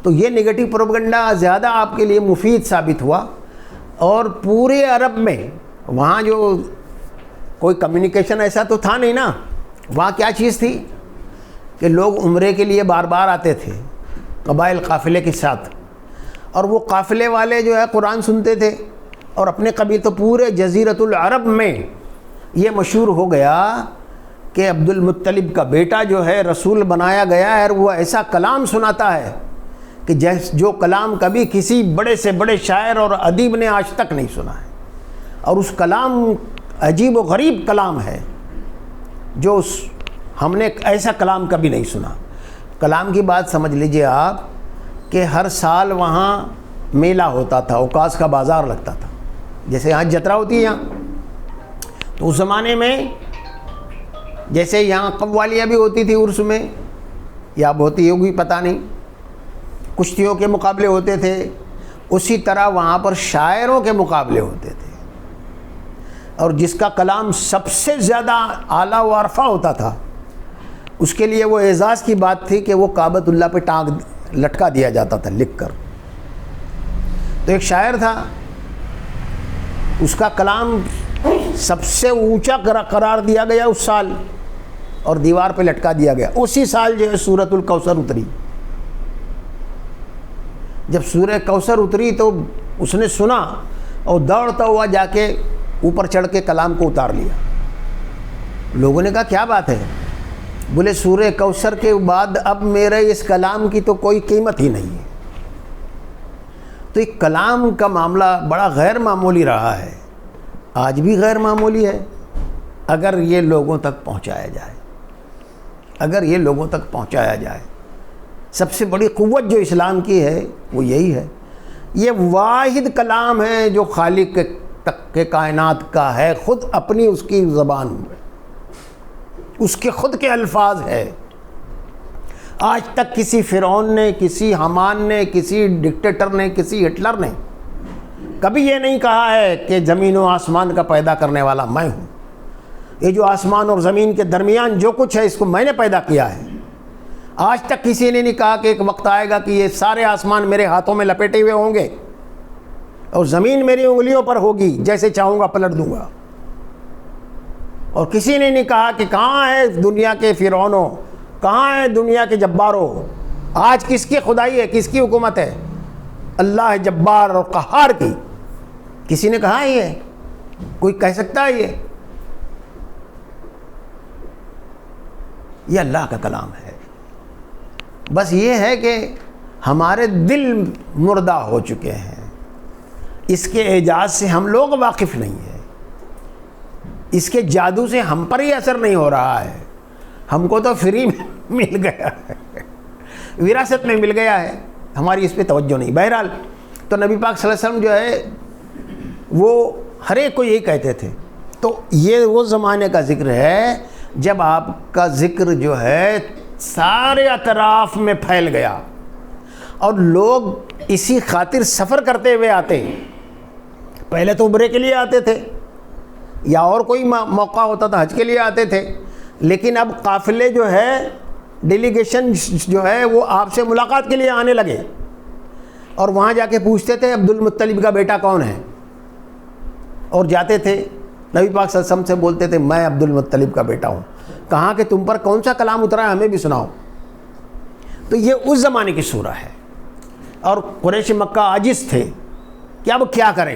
تو یہ نگیٹو پروپیگنڈا زیادہ آپ کے لیے مفید ثابت ہوا، اور پورے عرب میں وہاں جو کوئی کمیونیکیشن ایسا تو تھا نہیں نا، وہاں کیا چیز تھی کہ لوگ عمرے کے لیے بار بار آتے تھے قبائل قافلے کے ساتھ، اور وہ قافلے والے جو ہے قرآن سنتے تھے، اور اپنے قبیل تو پورے جزیرۃ العرب میں یہ مشہور ہو گیا کہ عبد المطلب کا بیٹا جو ہے رسول بنایا گیا ہے، اور وہ ایسا کلام سناتا ہے کہ جو کلام کبھی کسی بڑے سے بڑے شاعر اور ادیب نے آج تک نہیں سنا ہے، اور اس کلام عجیب و غریب کلام ہے، جو ہم نے ایسا کلام کبھی نہیں سنا۔ کلام کی بات سمجھ لیجئے آپ کہ ہر سال وہاں میلہ ہوتا تھا، اوقاس کا بازار لگتا تھا، جیسے یہاں جترا ہوتی ہے یہاں، تو اس زمانے میں جیسے یہاں قوالیاں بھی ہوتی تھی عرس میں، یا اب ہوتی ہوگی پتہ نہیں، کشتیوں کے مقابلے ہوتے تھے، اسی طرح وہاں پر شاعروں کے مقابلے ہوتے تھے، اور جس کا کلام سب سے زیادہ اعلیٰ و عرفہ ہوتا تھا اس کے لیے وہ اعزاز کی بات تھی کہ وہ کعبۃ اللہ پہ ٹانگ لٹکا دیا جاتا تھا لکھ کر۔ تو ایک شاعر تھا، اس کا کلام سب سے اونچا قرار دیا گیا اس سال، اور دیوار پہ لٹکا دیا گیا۔ اسی سال جو ہے سورۃ الکوثر اتری۔ جب سورہ کوثر اتری تو اس نے سنا اور دوڑتا ہوا جا کے اوپر چڑھ کے کلام کو اتار لیا۔ لوگوں نے کہا کیا بات ہے؟ بولے سورہ کوثر کے بعد اب میرے اس کلام کی تو کوئی قیمت ہی نہیں ہے۔ تو ایک کلام کا معاملہ بڑا غیر معمولی رہا ہے، آج بھی غیر معمولی ہے، اگر یہ لوگوں تک پہنچایا جائے، اگر یہ لوگوں تک پہنچایا جائے۔ سب سے بڑی قوت جو اسلام کی ہے وہ یہی ہے، یہ واحد کلام ہے جو خالق کے کائنات کا ہے، خود اپنی اس کی زبان میں، اس کے خود کے الفاظ ہے۔ آج تک کسی فرعون نے، کسی حامان نے، کسی ڈکٹیٹر نے، کسی ہٹلر نے کبھی یہ نہیں کہا ہے کہ زمین و آسمان کا پیدا کرنے والا میں ہوں، یہ جو آسمان اور زمین کے درمیان جو کچھ ہے اس کو میں نے پیدا کیا ہے۔ آج تک کسی نے نہیں کہا کہ ایک وقت آئے گا کہ یہ سارے آسمان میرے ہاتھوں میں لپیٹے ہوئے ہوں گے اور زمین میری انگلیوں پر ہوگی، جیسے چاہوں گا پلٹ دوں گا۔ اور کسی نے نہیں کہا کہ کہاں ہے دنیا کے فرعونوں، کہاں ہے دنیا کے جباروں، آج کس کی خدائی ہے، کس کی حکومت ہے؟ اللہ جبار اور قہار کی۔ کسی نے کہا ہے یہ؟ کوئی کہہ سکتا ہے یہ اللہ کا کلام ہے۔ بس یہ ہے کہ ہمارے دل مردہ ہو چکے ہیں، اس کے اعجاز سے ہم لوگ واقف نہیں ہیں، اس کے جادو سے ہم پر ہی اثر نہیں ہو رہا ہے، ہم کو تو فری میں مل گیا ہے، وراثت میں مل گیا ہے، ہماری اس پہ توجہ نہیں۔ بہرحال تو نبی پاک صلی اللہ علیہ وسلم جو ہے وہ ہر ایک کو یہی کہتے تھے۔ تو یہ وہ زمانے کا ذکر ہے جب آپ کا ذکر جو ہے سارے اطراف میں پھیل گیا اور لوگ اسی خاطر سفر کرتے ہوئے آتے ہیں۔ پہلے تو عمرے کے لیے آتے تھے یا اور کوئی موقع ہوتا تھا، حج کے لیے آتے تھے، لیکن اب قافلے جو ہے، ڈیلیگیشن جو ہے وہ آپ سے ملاقات کے لیے آنے لگے اور وہاں جا کے پوچھتے تھے عبد المطلب کا بیٹا کون ہے، اور جاتے تھے نبی پاک صلی اللہ علیہ وسلم سے بولتے تھے میں عبد المطلب کا بیٹا ہوں، کہاں کہ تم پر کون سا کلام اترا ہے ہمیں بھی سناؤ۔ تو یہ اس زمانے کی سورہ ہے، اور قریش مکہ عاجز تھے کہ اب کیا کریں،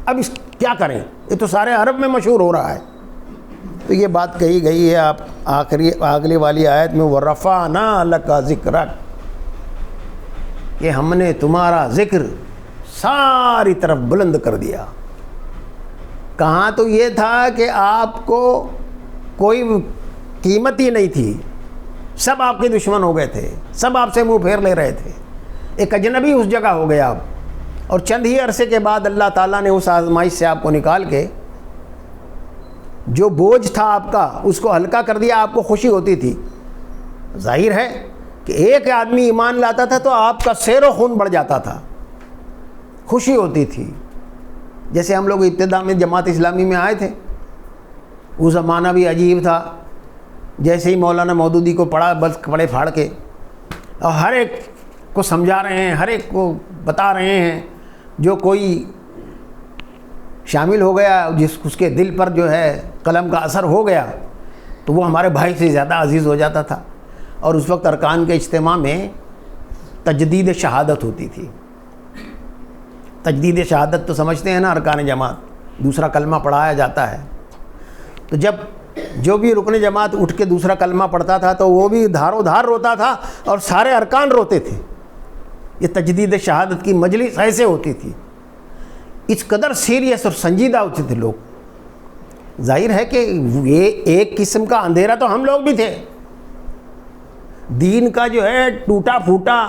اب اس کیا کریں، یہ تو سارے عرب میں مشہور ہو رہا ہے۔ تو یہ بات کہی گئی ہے آپ اگلی والی آیت میں، وَرَفَعْنَا لَكَ ذِكْرَكَ، کہ ہم نے تمہارا ذکر ساری طرف بلند کر دیا۔ کہاں تو یہ تھا کہ آپ کو کوئی قیمت ہی نہیں تھی، سب آپ کے دشمن ہو گئے تھے، سب آپ سے منہ پھیر لے رہے تھے، ایک اجنبی اس جگہ ہو گیا آپ، اور چند ہی عرصے کے بعد اللہ تعالیٰ نے اس آزمائش سے آپ کو نکال کے جو بوجھ تھا آپ کا اس کو ہلکا کر دیا۔ آپ کو خوشی ہوتی تھی، ظاہر ہے کہ ایک آدمی ایمان لاتا تھا تو آپ کا سیر و خون بڑھ جاتا تھا، خوشی ہوتی تھی۔ جیسے ہم لوگ ابتدا میں جماعت اسلامی میں آئے تھے، وہ زمانہ بھی عجیب تھا، جیسے ہی مولانا مودودی کو پڑھا بس کپڑے پھاڑ کے، اور ہر ایک کو سمجھا رہے ہیں، ہر ایک کو بتا رہے ہیں، جو کوئی شامل ہو گیا اس کے دل پر جو ہے قلم کا اثر ہو گیا تو وہ ہمارے بھائی سے زیادہ عزیز ہو جاتا تھا۔ اور اس وقت ارکان کے اجتماع میں تجدید شہادت ہوتی تھی۔ تجدید شہادت تو سمجھتے ہیں نا، ارکان جماعت، دوسرا کلمہ پڑھایا جاتا ہے۔ تو جب جو بھی رکن جماعت اٹھ کے دوسرا کلمہ پڑھتا تھا تو وہ بھی دھارو دھار روتا تھا اور سارے ارکان روتے تھے۔ یہ تجدید شہادت کی مجلس ایسے ہوتی تھی، اس قدر سیریس اور سنجیدہ ہوتے تھے لوگ۔ ظاہر ہے کہ یہ ایک قسم کا اندھیرا تو ہم لوگ بھی تھے، دین کا جو ہے ٹوٹا پھوٹا،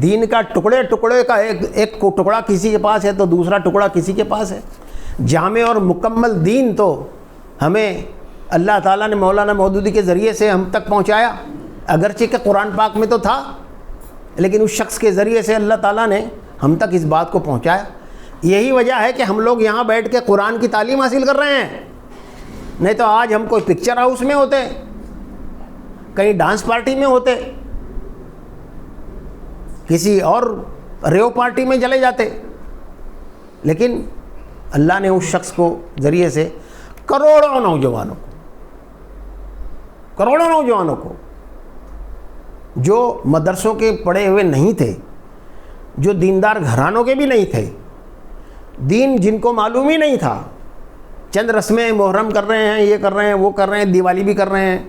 دین کا ٹکڑے ٹکڑے کا ایک ٹکڑا کسی کے پاس ہے تو دوسرا ٹکڑا کسی کے پاس ہے۔ جامع اور مکمل دین تو ہمیں اللہ تعالیٰ نے مولانا مودودی کے ذریعے سے ہم تک پہنچایا، اگرچہ کہ قرآن پاک میں تو تھا، لیکن اس شخص کے ذریعے سے اللہ تعالیٰ نے ہم تک اس بات کو پہنچایا۔ یہی وجہ ہے کہ ہم لوگ یہاں بیٹھ کے قرآن کی تعلیم حاصل کر رہے ہیں، نہیں تو آج ہم کوئی پکچر ہاؤس میں ہوتے، کہیں ڈانس پارٹی میں ہوتے، کسی اور ریو پارٹی میں چلے جاتے۔ لیکن اللہ نے اس شخص کو ذریعے سے کروڑوں نوجوانوں کو جو مدرسوں کے پڑھے ہوئے نہیں تھے، جو دیندار گھرانوں کے بھی نہیں تھے، دین جن کو معلوم ہی نہیں تھا، چند رسمیں محرم کر رہے ہیں، یہ کر رہے ہیں، وہ کر رہے ہیں، دیوالی بھی کر رہے ہیں،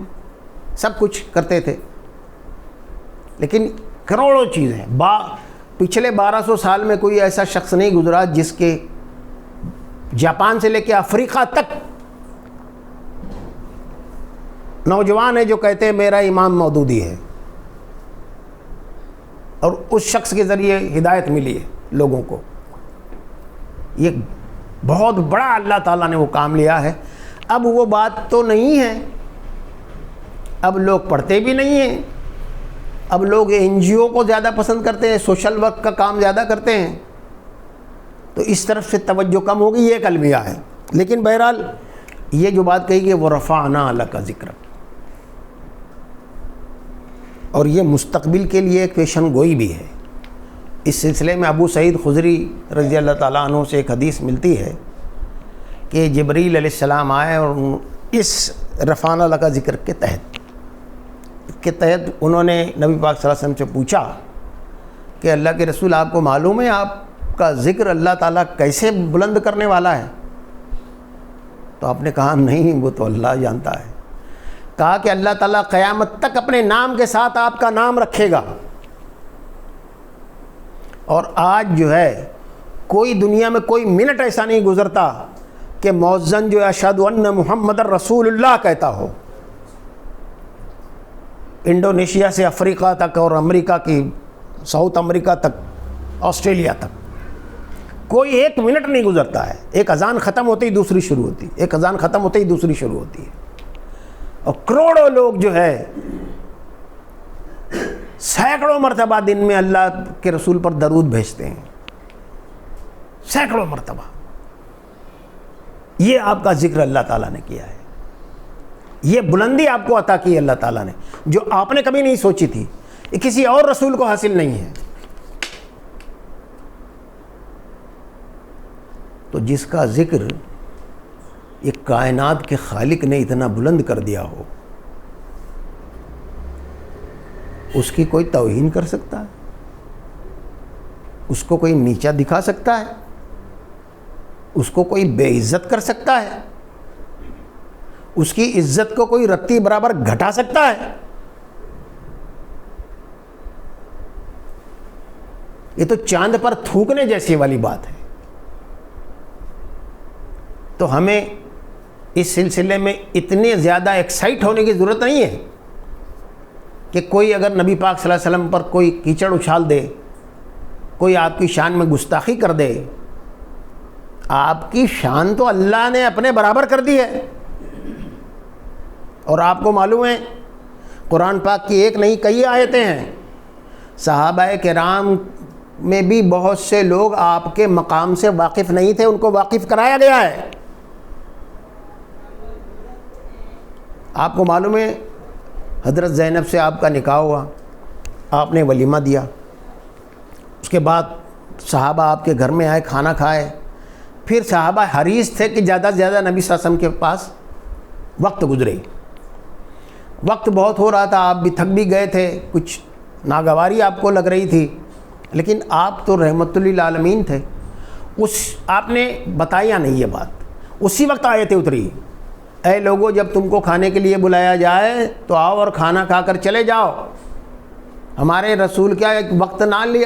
سب کچھ کرتے تھے، لیکن کروڑوں چیزیں۔ پچھلے 1200 سال میں کوئی ایسا شخص نہیں گزرا جس کے جاپان سے لے کے افریقہ تک نوجوان ہے جو کہتے ہیں میرا امام مودودی ہے، اور اس شخص کے ذریعے ہدایت ملی ہے لوگوں کو۔ یہ بہت بڑا اللہ تعالیٰ نے وہ کام لیا ہے۔ اب وہ بات تو نہیں ہے، اب لوگ پڑھتے بھی نہیں ہیں، اب لوگ NGO کو زیادہ پسند کرتے ہیں، سوشل ورک کا کام زیادہ کرتے ہیں، تو اس طرف سے توجہ کم ہوگی، یہ ایک المیہ ہے۔ لیکن بہرحال یہ جو بات کہی گئی وہ رفعنا لک ذکرک، اور یہ مستقبل کے لیے ایک پیشن گوئی بھی ہے۔ اس سلسلے میں ابو سعید خدری رضی اللہ تعالیٰ عنہ سے ایک حدیث ملتی ہے کہ جبریل علیہ السلام آئے اور اس رفعنا لک ذکرک کے تحت انہوں نے نبی پاک صلی اللہ علیہ وسلم سے پوچھا کہ اللہ کے رسول آپ کو معلوم ہے آپ کا ذکر اللہ تعالیٰ کیسے بلند کرنے والا ہے؟ تو آپ نے کہا نہیں، وہ تو اللہ جانتا ہے۔ کہا کہ اللہ تعالیٰ قیامت تک اپنے نام کے ساتھ آپ کا نام رکھے گا، اور آج جو ہے کوئی دنیا میں کوئی منٹ ایسا نہیں گزرتا کہ مؤذن جو ہے اشہد ان محمد رسول اللہ کہتا ہو. انڈونیشیا سے افریقہ تک اور امریکہ کی ساؤتھ امریکہ تک آسٹریلیا تک کوئی ایک منٹ نہیں گزرتا ہے. ایک اذان ختم ہوتے ہی دوسری شروع ہوتی ہے, ایک اذان ختم ہوتے ہی دوسری شروع ہوتی ہے. اور کروڑوں لوگ جو ہے سینکڑوں مرتبہ دن میں اللہ کے رسول پر درود بھیجتے ہیں, سینکڑوں مرتبہ. یہ آپ کا ذکر اللہ تعالیٰ نے کیا ہے, یہ بلندی آپ کو عطا کی ہے اللہ تعالیٰ نے, جو آپ نے کبھی نہیں سوچی تھی. یہ کسی اور رسول کو حاصل نہیں ہے. تو جس کا ذکر یہ کائنات کے خالق نے اتنا بلند کر دیا ہو, اس کی کوئی توہین کر سکتا ہے؟ اس کو کوئی نیچا دکھا سکتا ہے؟ اس کو کوئی بے عزت کر سکتا ہے؟ اس کی عزت کو کوئی رتی برابر گھٹا سکتا ہے؟ یہ تو چاند پر تھوکنے جیسی والی بات ہے. تو ہمیں اس سلسلے میں اتنے زیادہ ایکسائٹ ہونے کی ضرورت نہیں ہے کہ کوئی اگر نبی پاک صلی اللہ علیہ وسلم پر کوئی کیچڑ اچھال دے, کوئی آپ کی شان میں گستاخی کر دے. آپ کی شان تو اللہ نے اپنے برابر کر دی ہے. اور آپ کو معلوم ہے قرآن پاک کی ایک نہیں کئی آیتیں ہیں. صحابہ کرام میں بھی بہت سے لوگ آپ کے مقام سے واقف نہیں تھے, ان کو واقف کرایا گیا ہے. آپ کو معلوم ہے حضرت زینب سے آپ کا نکاح ہوا, آپ نے ولیمہ دیا, اس کے بعد صحابہ آپ کے گھر میں آئے, کھانا کھائے. پھر صحابہ حریص تھے کہ زیادہ سے زیادہ نبی صلی اللہ علیہ وسلم کے پاس وقت گزرے. وقت بہت ہو رہا تھا, آپ بھی تھک بھی گئے تھے, کچھ ناگواری آپ کو لگ رہی تھی, لیکن آپ تو رحمت للعالمین تھے. آپ نے بتایا نہیں یہ بات. اسی وقت آیتیں اتری, اے لوگوں جب تم کو کھانے کے لیے بلایا جائے تو آؤ اور کھانا کھا کر چلے جاؤ. ہمارے رسول کیا ایک وقت نہ لیے,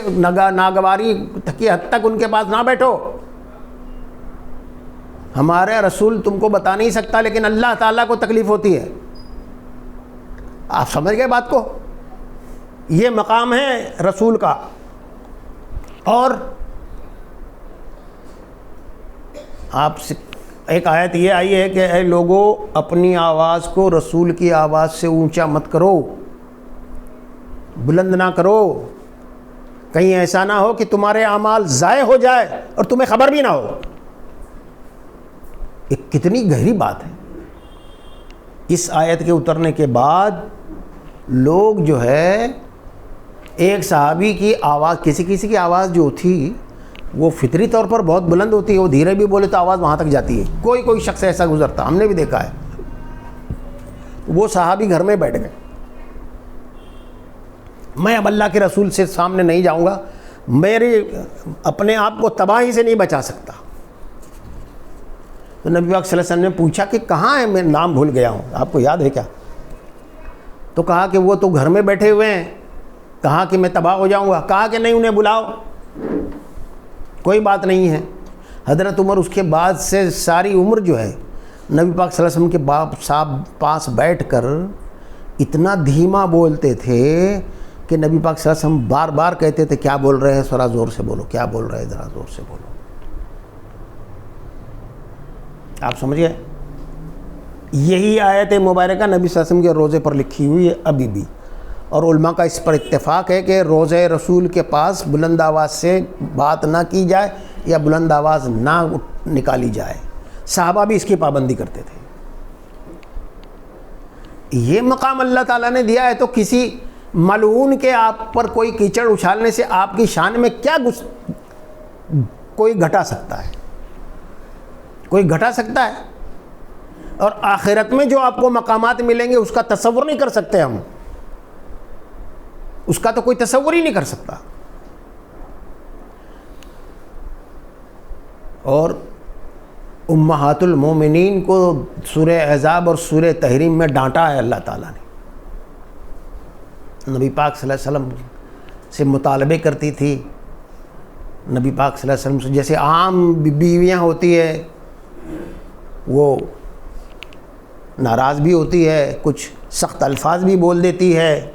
ناگواری کی حد تک ان کے پاس نہ بیٹھو. ہمارے رسول تم کو بتا نہیں سکتا, لیکن اللہ تعالیٰ کو تکلیف ہوتی ہے. آپ سمجھ گئے بات کو؟ یہ مقام ہے رسول کا. اور آپ سے ایک آیت یہ آئی ہے کہ اے لوگوں اپنی آواز کو رسول کی آواز سے اونچا مت کرو, بلند نہ کرو, کہیں ایسا نہ ہو کہ تمہارے اعمال ضائع ہو جائے اور تمہیں خبر بھی نہ ہو. ایک کتنی گہری بات ہے. اس آیت کے اترنے کے بعد لوگ جو ہے ایک صحابی کی آواز, کسی کی آواز جو تھی وہ فطری طور پر بہت بلند ہوتی ہے, وہ دھیرے بھی بولے تو آواز وہاں تک جاتی ہے. کوئی شخص ایسا گزرتا, ہم نے بھی دیکھا ہے. وہ صحابی گھر میں بیٹھ گئے, میں اب اللہ کے رسول سے سامنے نہیں جاؤں گا, میرے اپنے آپ کو تباہی سے نہیں بچا سکتا. تو نبی پاک صلی اللہ علیہ وسلم نے پوچھا کہ کہاں ہے, میں نام بھول گیا ہوں, آپ کو یاد ہے کیا؟ تو کہا کہ وہ تو گھر میں بیٹھے ہوئے ہیں. کہا کہ میں تباہ ہو جاؤں گا. کہا کہ نہیں, انہیں بلاؤ, کوئی بات نہیں ہے. حضرت عمر اس کے بعد سے ساری عمر جو ہے نبی پاک صلی اللہ علیہ وسلم کے باپ صاحب پاس بیٹھ کر اتنا دھیما بولتے تھے کہ نبی پاک صلی اللہ علیہ وسلم بار بار کہتے تھے کیا بول رہے ہیں, ذرا زور سے بولو, کیا بول رہے ہیں, ذرا زور سے بولو. آپ سمجھ گئے؟ یہی آیت مبارکہ نبی صلی اللہ علیہ وسلم کے روزے پر لکھی ہوئی ہے ابھی بھی. اور علماء کا اس پر اتفاق ہے کہ روزے رسول کے پاس بلند آواز سے بات نہ کی جائے یا بلند آواز نہ نکالی جائے. صحابہ بھی اس کی پابندی کرتے تھے. یہ مقام اللہ تعالیٰ نے دیا ہے تو کسی ملعون کے آپ پر کوئی کیچڑ اچھالنے سے آپ کی شان میں کیا کوئی گھٹا سکتا ہے؟ کوئی گھٹا سکتا ہے؟ اور آخرت میں جو آپ کو مقامات ملیں گے اس کا تصور نہیں کر سکتے ہم, اس کا تو کوئی تصور ہی نہیں کر سکتا. اور امہات المومنین کو سورہ احزاب اور سورہ تحریم میں ڈانٹا ہے اللہ تعالیٰ نے. نبی پاک صلی اللہ علیہ وسلم سے مطالبے کرتی تھی نبی پاک صلی اللہ علیہ وسلم سے جیسے عام بیویاں ہوتی ہے وہ ناراض بھی ہوتی ہے، کچھ سخت الفاظ بھی بول دیتی ہے،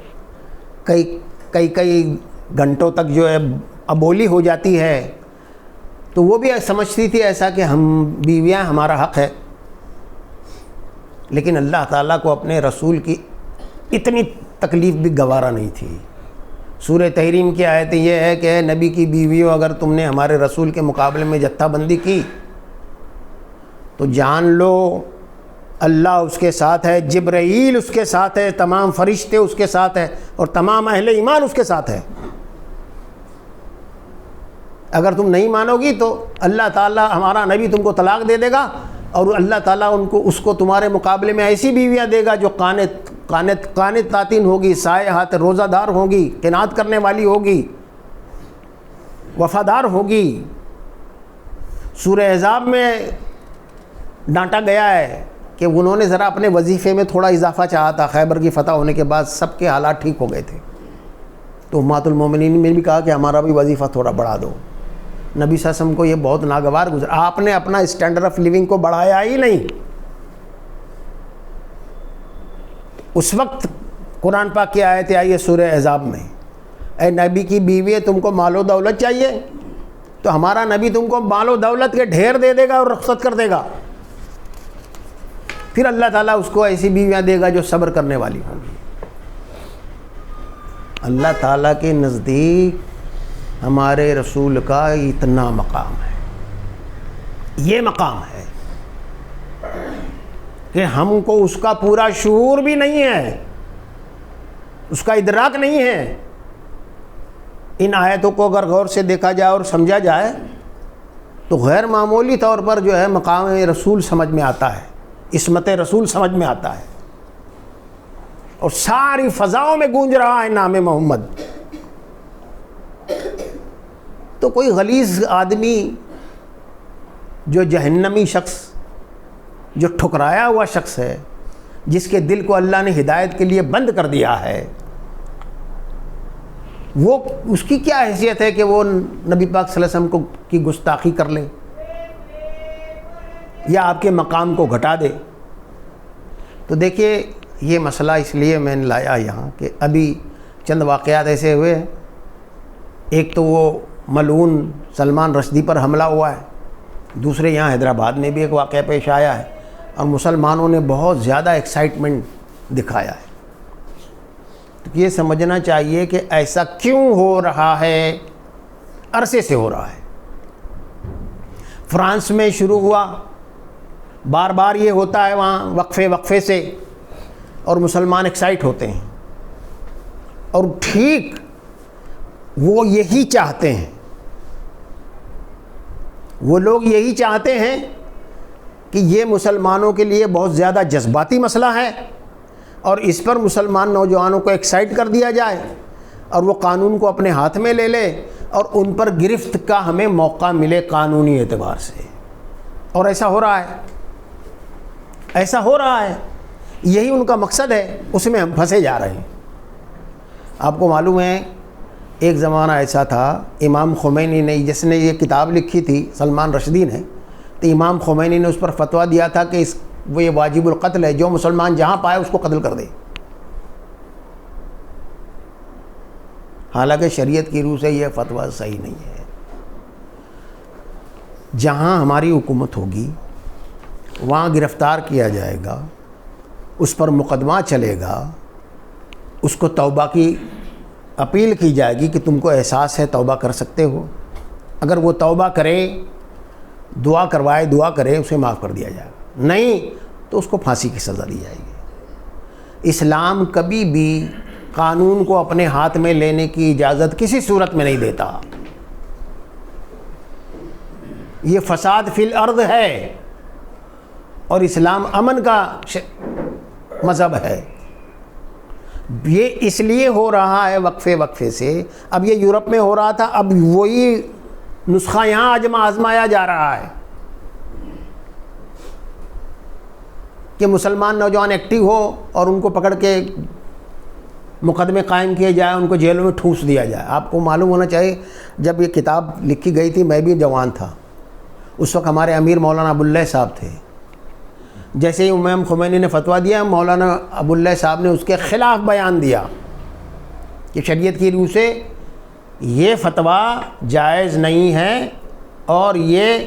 کئی گھنٹوں تک جو ہے ابولی ہو جاتی ہے، تو وہ بھی سمجھتی تھی ایسا کہ ہم بیویاں ہمارا حق ہے. لیکن اللہ تعالیٰ کو اپنے رسول کی اتنی تکلیف بھی گوارا نہیں تھی. سورہ تحریم کی آیت یہ ہے کہ نبی کی بیویوں اگر تم نے ہمارے رسول کے مقابلے میں جتھا بندی کی تو جان لو اللہ اس کے ساتھ ہے، جبرائیل اس کے ساتھ ہے، تمام فرشتے اس کے ساتھ ہے، اور تمام اہل ایمان اس کے ساتھ ہے. اگر تم نہیں مانو گی تو اللہ تعالیٰ ہمارا نبی تم کو طلاق دے دے گا، اور اللہ تعالیٰ اس کو تمہارے مقابلے میں ایسی بیویاں دے گا جو قانتاتین ہوگی، سائحات روزہ دار ہوگی، قناعت کرنے والی ہوگی، وفادار ہوگی. سورہ احزاب میں ڈانٹا گیا ہے کہ انہوں نے ذرا اپنے وظیفے میں تھوڑا اضافہ چاہا تھا. خیبر کی فتح ہونے کے بعد سب کے حالات ٹھیک ہو گئے تھے، تو امہات المومنین نے بھی کہا کہ ہمارا بھی وظیفہ تھوڑا بڑھا دو. نبی صلی اللہ علیہ وسلم کو یہ بہت ناگوار گزرا. آپ نے اپنا اسٹینڈرڈ آف لیونگ کو بڑھایا ہی نہیں. اس وقت قرآن پاک کی آیت آئی ہے سورہ احزاب میں، اے نبی کی بیوی تم کو مال و دولت چاہیے تو ہمارا نبی تم کو مال و دولت کے ڈھیر دے دے گا اور رخصت کر دے گا. پھر اللہ تعالیٰ اس کو ایسی بیویاں دے گا جو صبر کرنے والی ہوں گی. اللہ تعالیٰ کے نزدیک ہمارے رسول کا اتنا مقام ہے، یہ مقام ہے کہ ہم کو اس کا پورا شعور بھی نہیں ہے، اس کا ادراک نہیں ہے. ان آیتوں کو اگر غور سے دیکھا جائے اور سمجھا جائے تو غیر معمولی طور پر جو ہے مقام رسول سمجھ میں آتا ہے، عصمت رسول سمجھ میں آتا ہے، اور ساری فضاؤں میں گونج رہا ہے نام محمد. تو کوئی غلیظ آدمی جو جہنمی شخص، جو ٹھکرایا ہوا شخص ہے، جس کے دل کو اللہ نے ہدایت کے لیے بند کر دیا ہے، وہ اس کی کیا حیثیت ہے کہ وہ نبی پاک صلی اللہ علیہ وسلم کی گستاخی کر لے یا آپ کے مقام کو گھٹا دے. تو دیکھیے یہ مسئلہ اس لیے میں نے لایا یہاں کہ ابھی چند واقعات ایسے ہوئے ہیں. ایک تو وہ ملعون سلمان رشدی پر حملہ ہوا ہے، دوسرے یہاں حیدرآباد میں بھی ایک واقعہ پیش آیا ہے، اور مسلمانوں نے بہت زیادہ ایکسائٹمنٹ دکھایا ہے. تو یہ سمجھنا چاہیے کہ ایسا کیوں ہو رہا ہے. عرصے سے ہو رہا ہے. فرانس میں شروع ہوا، بار بار یہ ہوتا ہے وہاں وقفے سے، اور مسلمان ایکسائٹ ہوتے ہیں، اور ٹھیک وہ یہی چاہتے ہیں، وہ لوگ یہی چاہتے ہیں کہ یہ مسلمانوں کے لیے بہت زیادہ جذباتی مسئلہ ہے، اور اس پر مسلمان نوجوانوں کو ایکسائٹ کر دیا جائے، اور وہ قانون کو اپنے ہاتھ میں لے لے، اور ان پر گرفت کا ہمیں موقع ملے قانونی اعتبار سے. اور ایسا ہو رہا ہے، ایسا ہو رہا ہے. یہی ان کا مقصد ہے، اس میں ہم پھنسے جا رہے ہیں. آپ کو معلوم ہے ایک زمانہ ایسا تھا، امام خمینی نے، جس نے یہ کتاب لکھی تھی سلمان رشدی نے، تو امام خمینی نے اس پر فتویٰ دیا تھا کہ وہ یہ واجب القتل ہے، جو مسلمان جہاں پائے اس کو قتل کر دے. حالانکہ شریعت کی روح سے یہ فتویٰ صحیح نہیں ہے. جہاں ہماری حکومت ہوگی وہاں گرفتار کیا جائے گا، اس پر مقدمہ چلے گا، اس کو توبہ کی اپیل کی جائے گی کہ تم کو احساس ہے توبہ کر سکتے ہو. اگر وہ توبہ کرے، دعا کرے، اسے معاف کر دیا جائے گا. نہیں تو اس کو پھانسی کی سزا دی جائے گی. اسلام کبھی بھی قانون کو اپنے ہاتھ میں لینے کی اجازت کسی صورت میں نہیں دیتا. یہ فساد فی الارض ہے، اور اسلام امن کا مذہب ہے. یہ اس لیے ہو رہا ہے وقفے سے. اب یہ یورپ میں ہو رہا تھا، اب وہی نسخہ یہاں آزمایا جا رہا ہے کہ مسلمان نوجوان ایکٹیو ہو اور ان کو پکڑ کے مقدمے قائم کیے جائے، ان کو جیلوں میں ٹھوس دیا جائے۔ آپ کو معلوم ہونا چاہیے جب یہ کتاب لکھی گئی تھی میں بھی جوان تھا، اس وقت ہمارے امیر مولانا ابواللہ صاحب تھے۔ جیسے ہی امام خمینی نے فتویٰ دیا، مولانا ابواللہ صاحب نے اس کے خلاف بیان دیا کہ شریعت کی روح سے یہ فتویٰ جائز نہیں ہے اور یہ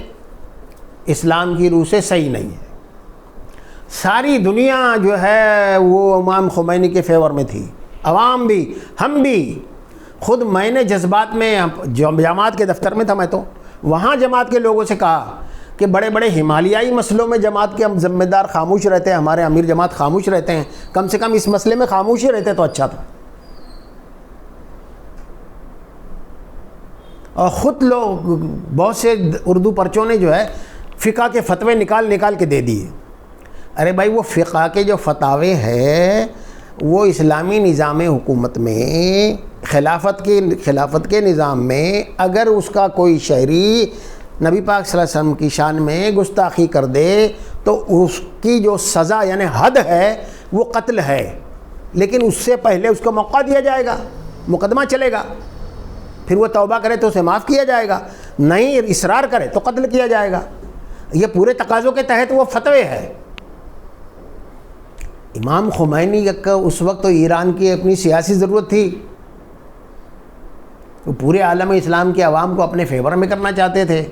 اسلام کی روح سے صحیح نہیں ہے۔ ساری دنیا جو ہے وہ امام خمینی کے فیور میں تھی، عوام بھی، ہم بھی۔ خود میں نے جذبات میں جماعت کے دفتر میں تھا میں تو، وہاں جماعت کے لوگوں سے کہا کہ بڑے بڑے ہمالیائی مسئلوں میں جماعت کے ذمہ دار خاموش رہتے ہیں، ہمارے امیر جماعت خاموش رہتے ہیں، کم سے کم اس مسئلے میں خاموش ہی رہتے تو اچھا تھا۔ اور خود لوگ بہت سے اردو پرچوں نے جو ہے فقہ کے فتوے نکال کے دے دیے۔ ارے بھائی وہ فقہ کے جو فتاوے ہیں وہ اسلامی نظام حکومت میں خلافت کے نظام میں اگر اس کا کوئی شہری نبی پاک صلی اللہ علیہ وسلم کی شان میں گستاخی کر دے تو اس کی جو سزا یعنی حد ہے وہ قتل ہے، لیکن اس سے پہلے اس کو موقع دیا جائے گا، مقدمہ چلے گا، پھر وہ توبہ کرے تو اسے معاف کیا جائے گا، نہیں اصرار کرے تو قتل کیا جائے گا۔ یہ پورے تقاضوں کے تحت وہ فتوے ہے۔ امام خمینی کا اس وقت تو ایران کی اپنی سیاسی ضرورت تھی، وہ پورے عالم اسلام کے عوام کو اپنے فیور میں کرنا چاہتے تھے،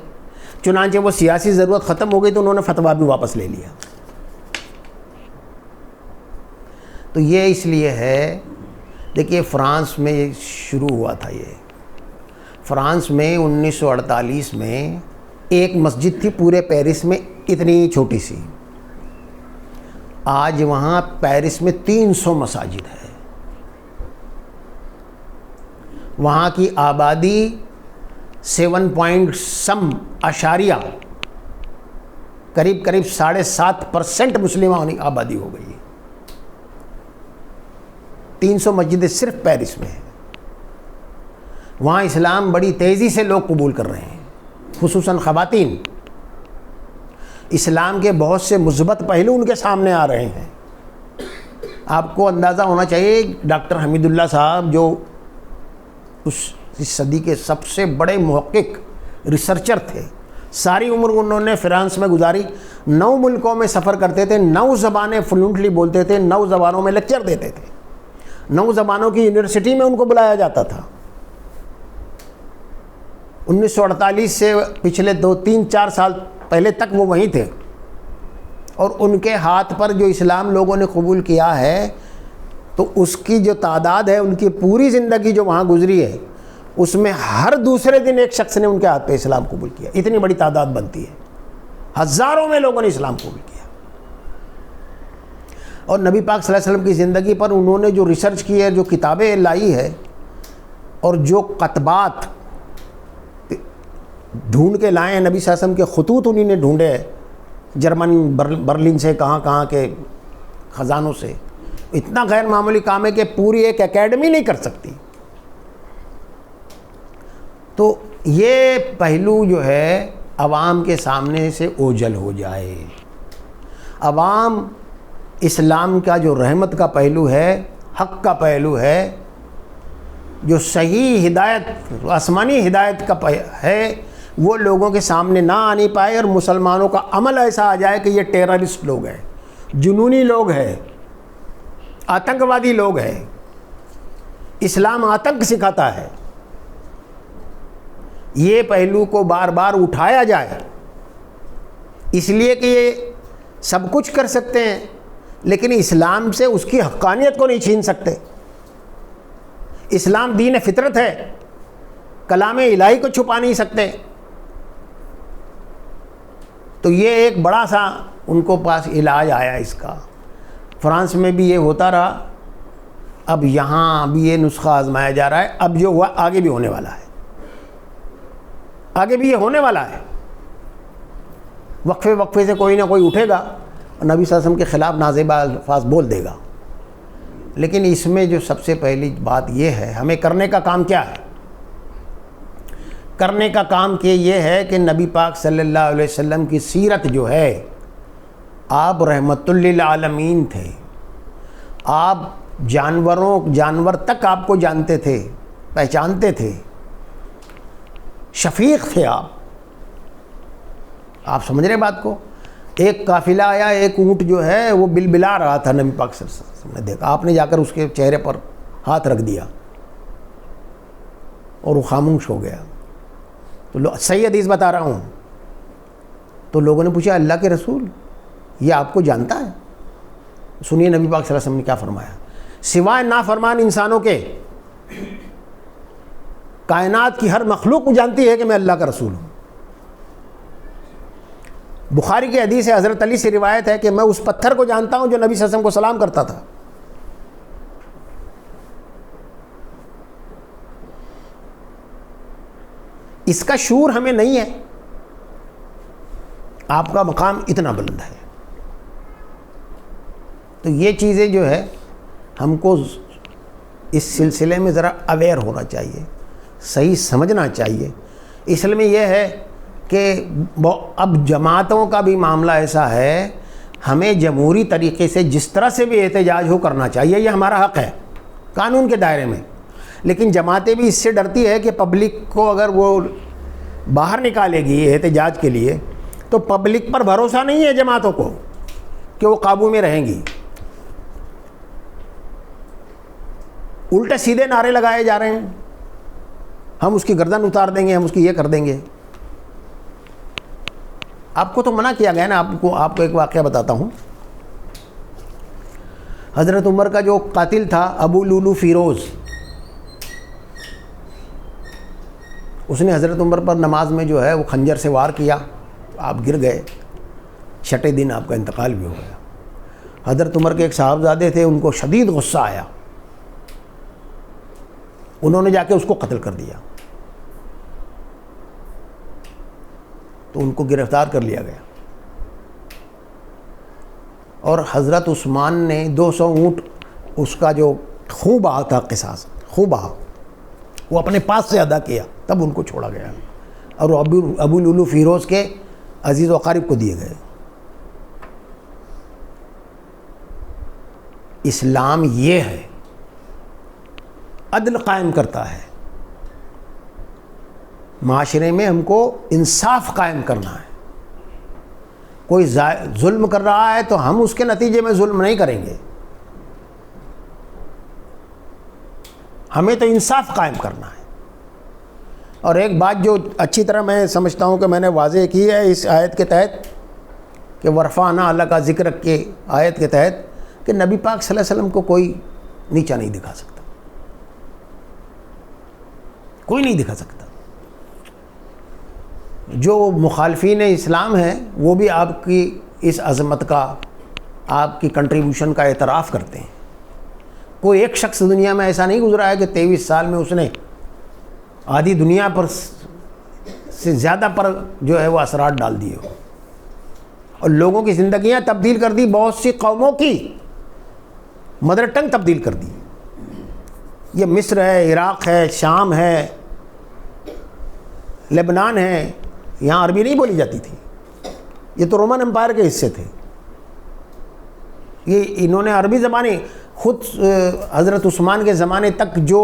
چنانچہ وہ سیاسی ضرورت ختم ہو گئی تو انہوں نے فتویٰ بھی واپس لے لیا۔ تو یہ اس لیے ہے، دیکھیے فرانس میں شروع ہوا تھا یہ، فرانس میں 1948 میں ایک مسجد تھی پورے پیرس میں اتنی چھوٹی سی، آج وہاں پیرس میں 300 مساجد ہے، وہاں کی آبادی 7.8 قریب 7.5% مسلمانوں کی آبادی ہو گئی ہے۔ 300 مسجدیں صرف پیرس میں ہیں۔ وہاں اسلام بڑی تیزی سے لوگ قبول کر رہے ہیں، خصوصاً خواتین۔ اسلام کے بہت سے مثبت پہلو ان کے سامنے آ رہے ہیں۔ آپ کو اندازہ ہونا چاہیے ڈاکٹر حمید اللہ صاحب جو اس صدی کے سب سے بڑے محقق ریسرچر تھے، ساری عمر انہوں نے فرانس میں گزاری، 9 ملکوں میں سفر کرتے تھے، 9 زبانیں فلوئنٹلی بولتے تھے، 9 زبانوں میں لیکچر دیتے تھے، 9 زبانوں کی یونیورسٹی میں ان کو بلایا جاتا تھا۔ 1948 سے پچھلے 2-3-4 سال پہلے تک وہ وہیں تھے، اور ان کے ہاتھ پر جو اسلام لوگوں نے قبول کیا ہے تو اس کی جو تعداد ہے، ان کی پوری زندگی جو وہاں گزری ہے اس میں ہر دوسرے دن ایک شخص نے ان کے ہاتھ پہ اسلام قبول کیا، اتنی بڑی تعداد بنتی ہے، ہزاروں میں لوگوں نے اسلام قبول کیا۔ اور نبی پاک صلی اللہ علیہ وسلم کی زندگی پر انہوں نے جو ریسرچ کی ہے، جو کتابیں لائی ہے، اور جو کتبات ڈھونڈ کے لائے ہیں، نبی صلی اللہ علیہ وسلم کے خطوط انہی نے ڈھونڈے ہیں، جرمن برلن سے کہاں کے خزانوں سے۔ اتنا غیر معمولی کام ہے کہ پوری ایک اکیڈمی نہیں کر سکتی۔ تو یہ پہلو جو ہے عوام کے سامنے سے اوجھل ہو جائے۔ عوام اسلام کا جو رحمت کا پہلو ہے، حق کا پہلو ہے، جو صحیح ہدایت، آسمانی ہدایت کا ہے، وہ لوگوں کے سامنے نہ آنی پائے، اور مسلمانوں کا عمل ایسا آ جائے کہ یہ ٹیررسٹ لوگ ہیں، جنونی لوگ ہیں، آتنکوادی لوگ ہیں، اسلام آتنک سکھاتا ہے۔ یہ پہلو کو بار بار اٹھایا جائے، اس لیے کہ یہ سب کچھ کر سکتے ہیں لیکن اسلام سے اس کی حقانیت کو نہیں چھین سکتے۔ اسلام دین فطرت ہے، کلام الہی کو چھپا نہیں سکتے۔ تو یہ ایک بڑا سا ان کو پاس علاج آیا اس کا۔ فرانس میں بھی یہ ہوتا رہا، اب یہاں بھی یہ نسخہ آزمایا جا رہا ہے، اب جو ہوا آگے بھی ہونے والا ہے، آگے بھی یہ ہونے والا ہے۔ وقفے سے کوئی نہ کوئی اٹھے گا اور نبی صلی اللہ علیہ وسلم کے خلاف نازیبہ الفاظ بول دے گا۔ لیکن اس میں جو سب سے پہلی بات یہ ہے، ہمیں کرنے کا کام کیا ہے؟ کرنے کا کام یہ ہے کہ نبی پاک صلی اللہ علیہ وسلم کی سیرت جو ہے، آپ رحمت للعالمین تھے، آپ جانور تک آپ کو جانتے تھے، پہچانتے تھے، شفیق تھے آپ سمجھ رہے بات کو؟ ایک قافلہ آیا، ایک اونٹ جو ہے وہ بلبلا رہا تھا، نبی پاک صلی اللہ علیہ وسلم نے دیکھا، آپ نے جا کر اس کے چہرے پر ہاتھ رکھ دیا اور وہ خاموش ہو گیا۔ تو صحیح حدیث بتا رہا ہوں۔ تو لوگوں نے پوچھا اللہ کے رسول یہ آپ کو جانتا ہے؟ سنیے نبی پاک صلی اللہ علیہ وسلم نے کیا فرمایا، سوائے نافرمان انسانوں کے کائنات کی ہر مخلوق کو جانتی ہے کہ میں اللہ کا رسول ہوں۔ بخاری کی حدیث ہے، حضرت علی سے روایت ہے کہ میں اس پتھر کو جانتا ہوں جو نبی صلی اللہ علیہ وسلم کو سلام کرتا تھا۔ اس کا شعور ہمیں نہیں ہے۔ آپ کا مقام اتنا بلند ہے، تو یہ چیزیں جو ہے ہم کو اس سلسلے میں ذرا اویئر ہونا چاہیے، صحیح سمجھنا چاہیے۔ اس لیے یہ ہے کہ اب جماعتوں کا بھی معاملہ ایسا ہے، ہمیں جمہوری طریقے سے جس طرح سے بھی احتجاج ہو کرنا چاہیے، یہ ہمارا حق ہے قانون کے دائرے میں، لیکن جماعتیں بھی اس سے ڈرتی ہے کہ پبلک کو اگر وہ باہر نکالے گی احتجاج کے لیے تو پبلک پر بھروسہ نہیں ہے جماعتوں کو کہ وہ قابو میں رہیں گی، الٹے سیدھے نعرے لگائے جا رہے ہیں، ہم اس کی گردن اتار دیں گے، ہم اس کی یہ کر دیں گے۔ آپ کو تو منع کیا گیا نا۔ آپ کو ایک واقعہ بتاتا ہوں۔ حضرت عمر کا جو قاتل تھا ابو لولو فیروز، اس نے حضرت عمر پر نماز میں جو ہے وہ خنجر سے وار کیا، آپ گر گئے، چھٹے دن آپ کا انتقال بھی ہو گیا۔ حضرت عمر کے ایک صاحبزادے تھے، ان کو شدید غصہ آیا، انہوں نے جا کے اس کو قتل کر دیا، تو ان کو گرفتار کر لیا گیا، اور حضرت عثمان نے 200 اونٹ اس کا جو خون بہا تھا، قصاص خون بہا، وہ اپنے پاس سے ادا کیا، تب ان کو چھوڑا گیا، اور ابو لولو فیروز کے عزیز و اقارب کو دیے گئے۔ اسلام یہ ہے، عدل قائم کرتا ہے، معاشرے میں ہم کو انصاف قائم کرنا ہے۔ کوئی ظلم کر رہا ہے تو ہم اس کے نتیجے میں ظلم نہیں کریں گے، ہمیں تو انصاف قائم کرنا ہے۔ اور ایک بات جو اچھی طرح میں سمجھتا ہوں کہ میں نے واضح کی ہے اس آیت کے تحت، کہ ورفعنا اللہ کا ذکر کے آیت کے تحت، کہ نبی پاک صلی اللہ علیہ وسلم کو کوئی نیچا نہیں دکھا سکتا، کوئی نہیں دکھا سکتا۔ جو مخالفین اسلام ہیں وہ بھی آپ کی اس عظمت کا، آپ کی کنٹریبیوشن کا اعتراف کرتے ہیں۔ کوئی ایک شخص دنیا میں ایسا نہیں گزرا ہے کہ 23 سال میں اس نے آدھی دنیا پر سے زیادہ پر جو ہے وہ اثرات ڈال دیے ہو، اور لوگوں کی زندگیاں تبدیل کر دی، بہت سی قوموں کی مدر ٹنگ تبدیل کر دی۔ یہ مصر ہے، عراق ہے، شام ہے، لبنان ہے، یہاں عربی نہیں بولی جاتی تھی، یہ تو رومن امپائر کے حصے تھے، یہ انہوں نے عربی زبانیں خود حضرت عثمان کے زمانے تک جو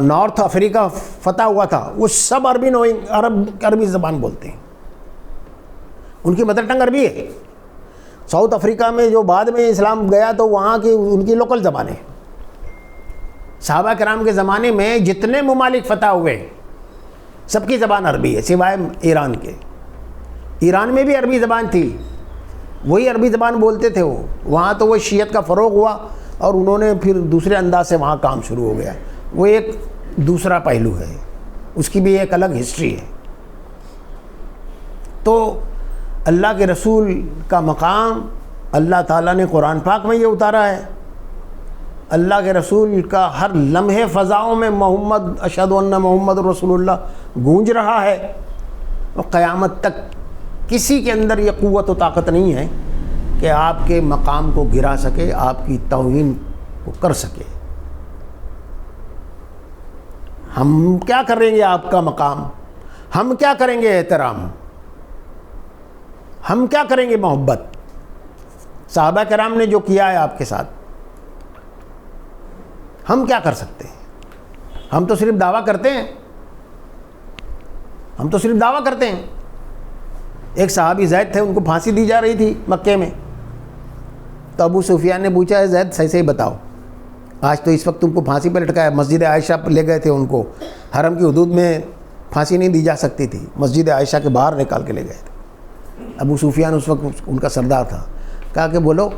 نارتھ افریقہ فتح ہوا تھا وہ سب عربی زبان بولتے ہیں، ان کی مدر ٹنگ عربی ہے۔ ساؤتھ افریقہ میں جو بعد میں اسلام گیا تو وہاں کی ان کی لوکل زبانیں۔ صحابہ کرام کے زمانے میں جتنے ممالک فتح ہوئے سب کی زبان عربی ہے سوائے ایران کے۔ ایران میں بھی عربی زبان تھی، وہی عربی زبان بولتے تھے وہ، وہاں تو وہ شیعت کا فروغ ہوا اور انہوں نے پھر دوسرے انداز سے وہاں کام شروع ہو گیا، وہ ایک دوسرا پہلو ہے، اس کی بھی ایک الگ ہسٹری ہے۔ تو اللہ کے رسول کا مقام اللہ تعالیٰ نے قرآن پاک میں یہ اتارا ہے، اللہ کے رسول کا ہر لمحے فضاؤں میں محمد اشہد ان محمد رسول اللہ گونج رہا ہے، اور قیامت تک کسی کے اندر یہ قوت و طاقت نہیں ہے کہ آپ کے مقام کو گرا سکے، آپ کی توہین کو کر سکے۔ ہم کیا کریں گے آپ کا مقام، ہم کیا کریں گے احترام، ہم کیا کریں گے محبت؟ صحابہ کرام نے جو کیا ہے آپ کے ساتھ، ہم کیا کر سکتے ہیں؟ ہم تو صرف دعویٰ کرتے ہیں، ہم تو صرف دعویٰ کرتے ہیں۔ ایک صحابی زید تھے، ان کو پھانسی دی جا رہی تھی مکے میں، تو ابو سفیان نے پوچھا ہے زید صحیح صحیح بتاؤ، آج تو اس وقت تم کو پھانسی پہ لٹکایا، مسجد عائشہ پہ لے گئے تھے ان کو، حرم کی حدود میں پھانسی نہیں دی جا سکتی تھی، مسجد عائشہ کے باہر نکال کے لے گئے تھے۔ ابو سفیان اس وقت ان کا سردار تھا، کہا کہ بولو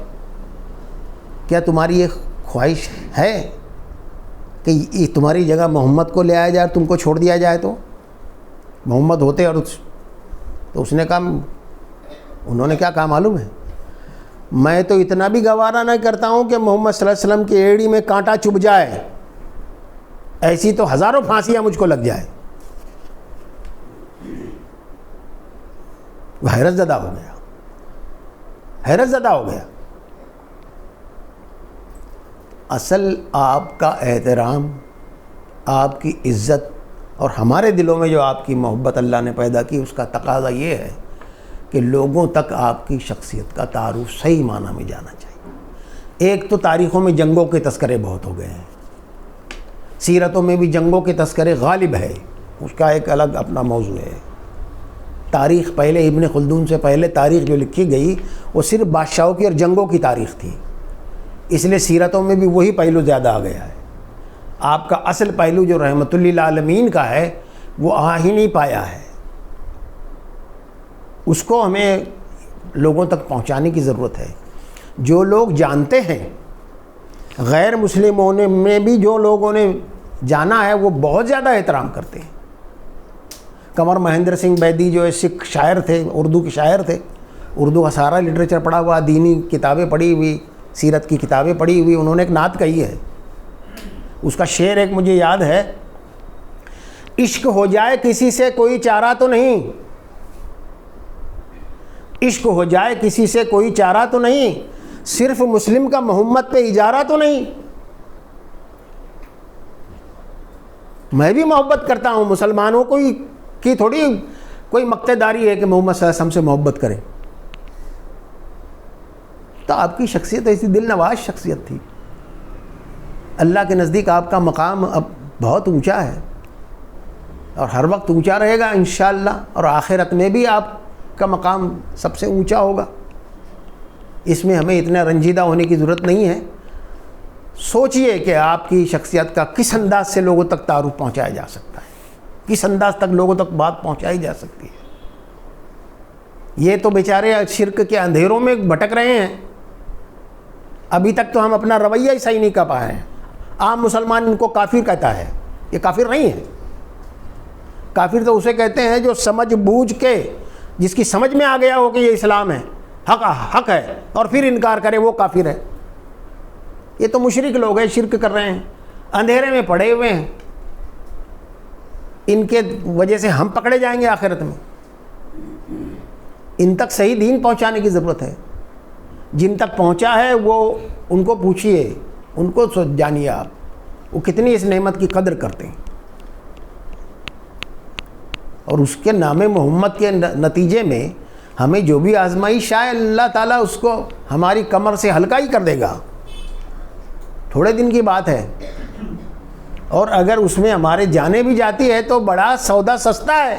کیا تمہاری یہ خواہش ہے کہ تمہاری جگہ محمد کو لے آیا جائے اور تم کو چھوڑ دیا جائے؟ تو محمد ہوتے اور تو اس نے کہا، انہوں نے کیا کہا معلوم ہے؟ میں تو اتنا بھی گوارا نہیں کرتا ہوں کہ محمد صلی اللہ علیہ وسلم کی ایڑی میں کانٹا چبھ جائے، ایسی تو ہزاروں پھانسیاں مجھ کو لگ جائے۔ وہ حیرت زدہ ہو گیا، حیرت زدہ ہو گیا۔ اصل آپ کا احترام، آپ کی عزت اور ہمارے دلوں میں جو آپ کی محبت اللہ نے پیدا کی، اس کا تقاضا یہ ہے کہ لوگوں تک آپ کی شخصیت کا تعارف صحیح معنی میں جانا چاہیے۔ ایک تو تاریخوں میں جنگوں کے تذکرے بہت ہو گئے ہیں، سیرتوں میں بھی جنگوں کے تذکرے غالب ہے، اس کا ایک الگ اپنا موضوع ہے۔ تاریخ پہلے ابن خلدون سے پہلے تاریخ جو لکھی گئی وہ صرف بادشاہوں کی اور جنگوں کی تاریخ تھی، اس لیے سیرتوں میں بھی وہی پہلو زیادہ آ گیا ہے۔ آپ کا اصل پہلو جو رحمت للعالمین کا ہے وہ آ ہی نہیں پایا ہے، اس کو ہمیں لوگوں تک پہنچانے کی ضرورت ہے۔ جو لوگ جانتے ہیں، غیر مسلموں میں بھی جو لوگوں نے جانا ہے وہ بہت زیادہ احترام کرتے ہیں۔ کنور مہندر سنگھ بیدی جو ہے سکھ شاعر تھے، اردو کے شاعر تھے، اردو کا سارا لٹریچر پڑھا ہوا، دینی کتابیں پڑھی ہوئی، سیرت کی کتابیں پڑھی ہوئی، انہوں نے ایک نعت کہی ہے، اس کا شعر ایک مجھے یاد ہے، عشق ہو جائے کسی سے کوئی چارہ تو نہیں، عشق ہو جائے کسی سے کوئی چارہ تو نہیں، صرف مسلم کا محمد پہ اجارہ تو نہیں۔ میں بھی محبت کرتا ہوں، مسلمانوں کی تھوڑی کوئی مقتداری ہے کہ محمد صلی اللہ علیہ وسلم سے محبت کریں۔ تو آپ کی شخصیت ایسی دل نواز شخصیت تھی، اللہ کے نزدیک آپ کا مقام اب بہت اونچا ہے اور ہر وقت اونچا رہے گا انشاءاللہ، اور آخرت میں بھی آپ کا مقام سب سے اونچا ہوگا۔ اس میں ہمیں اتنا رنجیدہ ہونے کی ضرورت نہیں ہے۔ سوچئے کہ آپ کی شخصیت کا کس انداز سے لوگوں تک تعارف پہنچایا جا سکتا ہے، کس انداز تک لوگوں تک بات پہنچائی جا سکتی ہے۔ یہ تو بیچارے شرک کے اندھیروں میں بھٹک رہے ہیں، ابھی تک تو ہم اپنا رویہ ہی صحیح نہیں کر پائے ہیں۔ عام مسلمان ان کو کافر کہتا ہے، یہ کافر نہیں ہے۔ کافر تو اسے کہتے ہیں جو سمجھ بوجھ کے، جس کی سمجھ میں آ گیا ہو کہ یہ اسلام ہے، حق ہے، اور پھر انکار کرے، وہ کافر ہے۔ یہ تو مشرک لوگ ہیں، شرک کر رہے ہیں، اندھیرے میں پڑے ہوئے ہیں، ان کے وجہ سے ہم پکڑے جائیں گے آخرت میں۔ ان تک صحیح دین پہنچانے کی ضرورت ہے۔ جن تک پہنچا ہے وہ ان کو پوچھئے، ان کو جانیے آپ وہ کتنی اس نعمت کی قدر کرتے ہیں، اور اس کے نام محمد کے نتیجے میں ہمیں جو بھی آزمائش آئے اللہ تعالیٰ اس کو ہماری کمر سے ہلکا ہی کر دے گا، تھوڑے دن کی بات ہے۔ اور اگر اس میں ہمارے جانے بھی جاتی ہے تو بڑا سودا سستا ہے،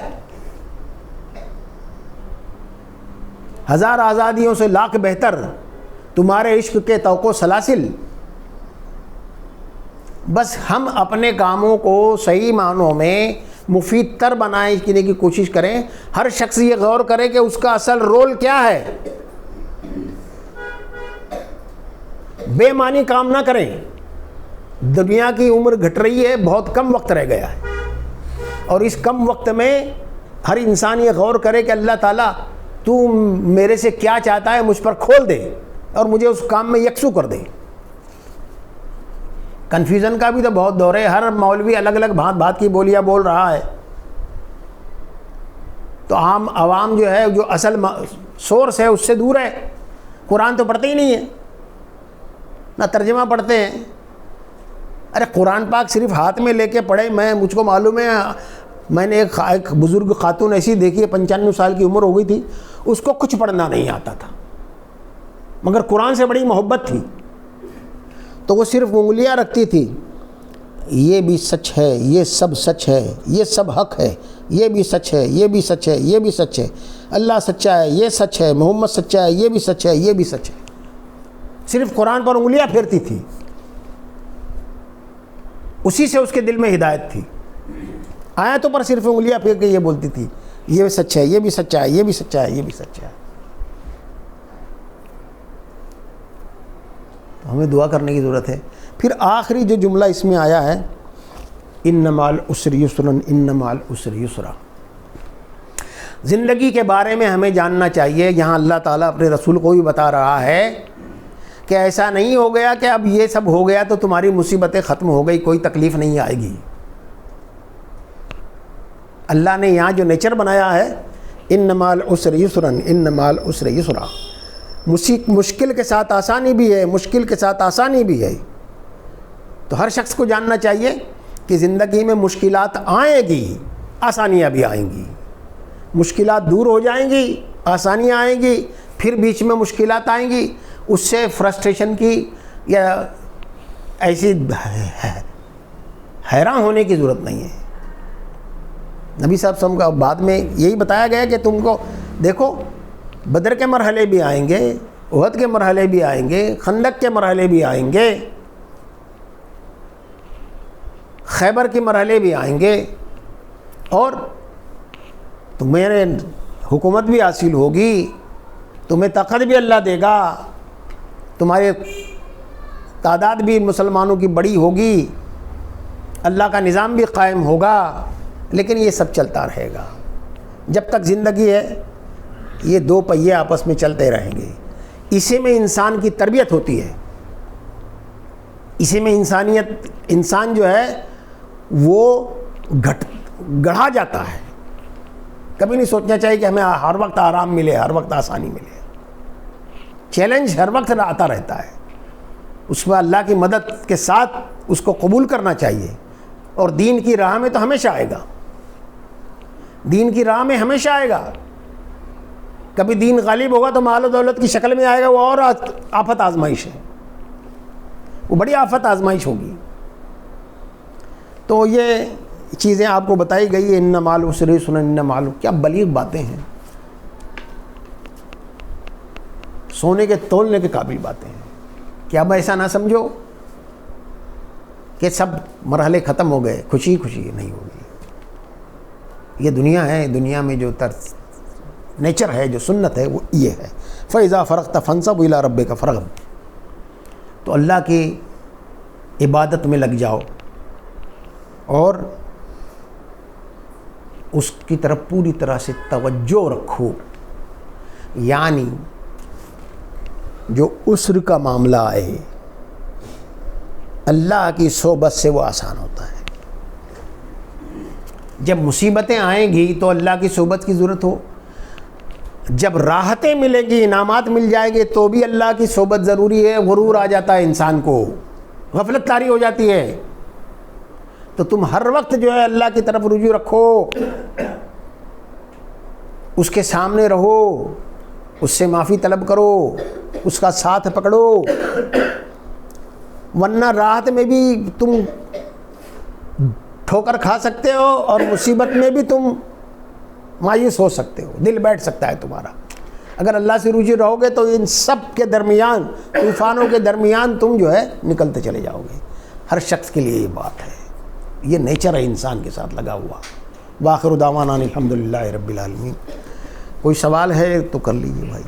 1000 آزادیوں سے لاکھ بہتر تمہارے عشق کے توقع سلاسل۔ بس ہم اپنے کاموں کو صحیح معنوں میں مفید تر بنانے کی کوشش کریں۔ ہر شخص یہ غور کرے کہ اس کا اصل رول کیا ہے، بے معنی کام نہ کریں۔ دنیا کی عمر گھٹ رہی ہے، بہت کم وقت رہ گیا ہے، اور اس کم وقت میں ہر انسان یہ غور کرے کہ اللہ تعالیٰ تو میرے سے کیا چاہتا ہے، مجھ پر کھول دے اور مجھے اس کام میں یکسو کر دے۔ کنفیوژن کا بھی تو بہت دور ہے، ہر مولوی الگ الگ بات کی بولیاں بول رہا ہے، تو عام عوام جو ہے، جو اصل سورس ہے اس سے دور ہے۔ قرآن تو پڑھتے ہی نہیں ہے، نہ ترجمہ پڑھتے ہیں۔ ارے قرآن پاک صرف ہاتھ میں لے کے پڑھے، مجھ کو معلوم ہے، میں نے ایک بزرگ خاتون ایسی دیکھی ہے، 95 سال کی عمر ہو گئی تھی، اس کو کچھ پڑھنا نہیں آتا تھا، مگر قرآن سے بڑی محبت تھی، تو وہ صرف انگلیاں رکھتی تھی یہ بھی سچ ہے، یہ سب سچ ہے، یہ سب حق ہے، یہ بھی سچ ہے، یہ بھی سچ ہے، یہ بھی سچ ہے، اللہ سچا ہے، یہ سچ ہے، محمد سچا ہے، یہ بھی سچ ہے، یہ بھی سچ ہے. صرف قرآن پر انگلیاں پھیرتی تھی، اسی سے اس کے دل میں ہدایت تھی. آیتوں پر صرف انگلیاں پھیر کے یہ بولتی تھی یہ سچ ہے، یہ بھی سچا ہے، یہ بھی سچا ہے، یہ بھی سچا ہے. تو ہمیں دعا کرنے کی ضرورت ہے. پھر آخری جو جملہ اس میں آیا ہے ان مع العسر یسرا ان مع العسر یسرا، زندگی کے بارے میں ہمیں جاننا چاہیے. یہاں اللہ تعالیٰ اپنے رسول کو بھی بتا رہا ہے کہ ایسا نہیں ہو گیا کہ اب یہ سب ہو گیا تو تمہاری مصیبتیں ختم ہو گئی، کوئی تکلیف نہیں آئے گی. اللہ نے یہاں جو نیچر بنایا ہے ان مع العسر یسرا ان مع العسر یسرا، مشکل کے ساتھ آسانی بھی ہے، مشکل کے ساتھ آسانی بھی ہے. تو ہر شخص کو جاننا چاہیے کہ زندگی میں مشکلات آئیں گی، آسانیاں بھی آئیں گی. مشکلات دور ہو جائیں گی، آسانیاں آئیں گی، پھر بیچ میں مشکلات آئیں گی. اس سے فرسٹریشن کی یا ایسی حیران ہونے کی ضرورت نہیں ہے. نبی صاحب صلی اللہ علیہ وسلم کا بعد میں یہی بتایا گیا کہ تم کو دیکھو بدر کے مرحلے بھی آئیں گے، احد کے مرحلے بھی آئیں گے، خندق کے مرحلے بھی آئیں گے، خیبر کے مرحلے بھی آئیں گے، اور تمہیں حکومت بھی حاصل ہوگی، تمہیں طاقت بھی اللہ دے گا، تمہارے تعداد بھی مسلمانوں کی بڑی ہوگی، اللہ کا نظام بھی قائم ہوگا. لیکن یہ سب چلتا رہے گا. جب تک زندگی ہے یہ دو پہیے آپس میں چلتے رہیں گے. اسی میں انسان کی تربیت ہوتی ہے، اسی میں انسان جو ہے وہ گڑھا جاتا ہے. کبھی نہیں سوچنا چاہیے کہ ہمیں ہر وقت آرام ملے، ہر وقت آسانی ملے. چیلنج ہر وقت آتا رہتا ہے، اس میں اللہ کی مدد کے ساتھ اس کو قبول کرنا چاہیے. اور دین کی راہ میں تو ہمیشہ آئے گا، دین کی راہ میں ہمیشہ آئے گا. کبھی دین غالب ہوگا تو مال و دولت کی شکل میں آئے گا، وہ اور آفت آزمائش ہے، وہ بڑی آفت آزمائش ہوگی. تو یہ چیزیں آپ کو بتائی گئی. ان مع العسر یسرا ان مع العسر، کیا بلیغ باتیں ہیں، سونے کے تولنے کے قابل باتیں ہیں. کہ اب ایسا نہ سمجھو کہ سب مرحلے ختم ہو گئے، خوشی خوشی نہیں ہوگی. یہ دنیا ہے، دنیا میں جو طرز نیچر ہے، جو سنت ہے، وہ یہ ہے. فَإِذَا فَرَغْتَ فَانْصَبْ إِلَىٰ رَبِّكَ فَارْغَب. تو اللہ کی عبادت میں لگ جاؤ اور اس کی طرف پوری طرح سے توجہ رکھو. یعنی جو عسر کا معاملہ آئے اللہ کی صحبت سے وہ آسان ہوتا ہے. جب مصیبتیں آئیں گی تو اللہ کی صحبت کی ضرورت ہو، جب راحتیں ملیں گی، انعامات مل جائیں گے تو بھی اللہ کی صحبت ضروری ہے. غرور آ جاتا ہے انسان کو، غفلت طاری ہو جاتی ہے. تو تم ہر وقت جو ہے اللہ کی طرف رجوع رکھو، اس کے سامنے رہو، اس سے معافی طلب کرو، اس کا ساتھ پکڑو. ورنہ راحت میں بھی تم ٹھوکر کھا سکتے ہو اور مصیبت میں بھی تم مایوس ہو سکتے ہو، دل بیٹھ سکتا ہے تمہارا. اگر اللہ سے رجوع رہو گے تو ان سب کے درمیان، طوفانوں کے درمیان تم جو ہے نکلتے چلے جاؤ گے. ہر شخص کے لیے یہ بات ہے، یہ نیچر ہے انسان کے ساتھ لگا ہوا. وآخر دعوانا الحمدللہ رب العالمین. کوئی سوال ہے تو کر لیجیے بھائی.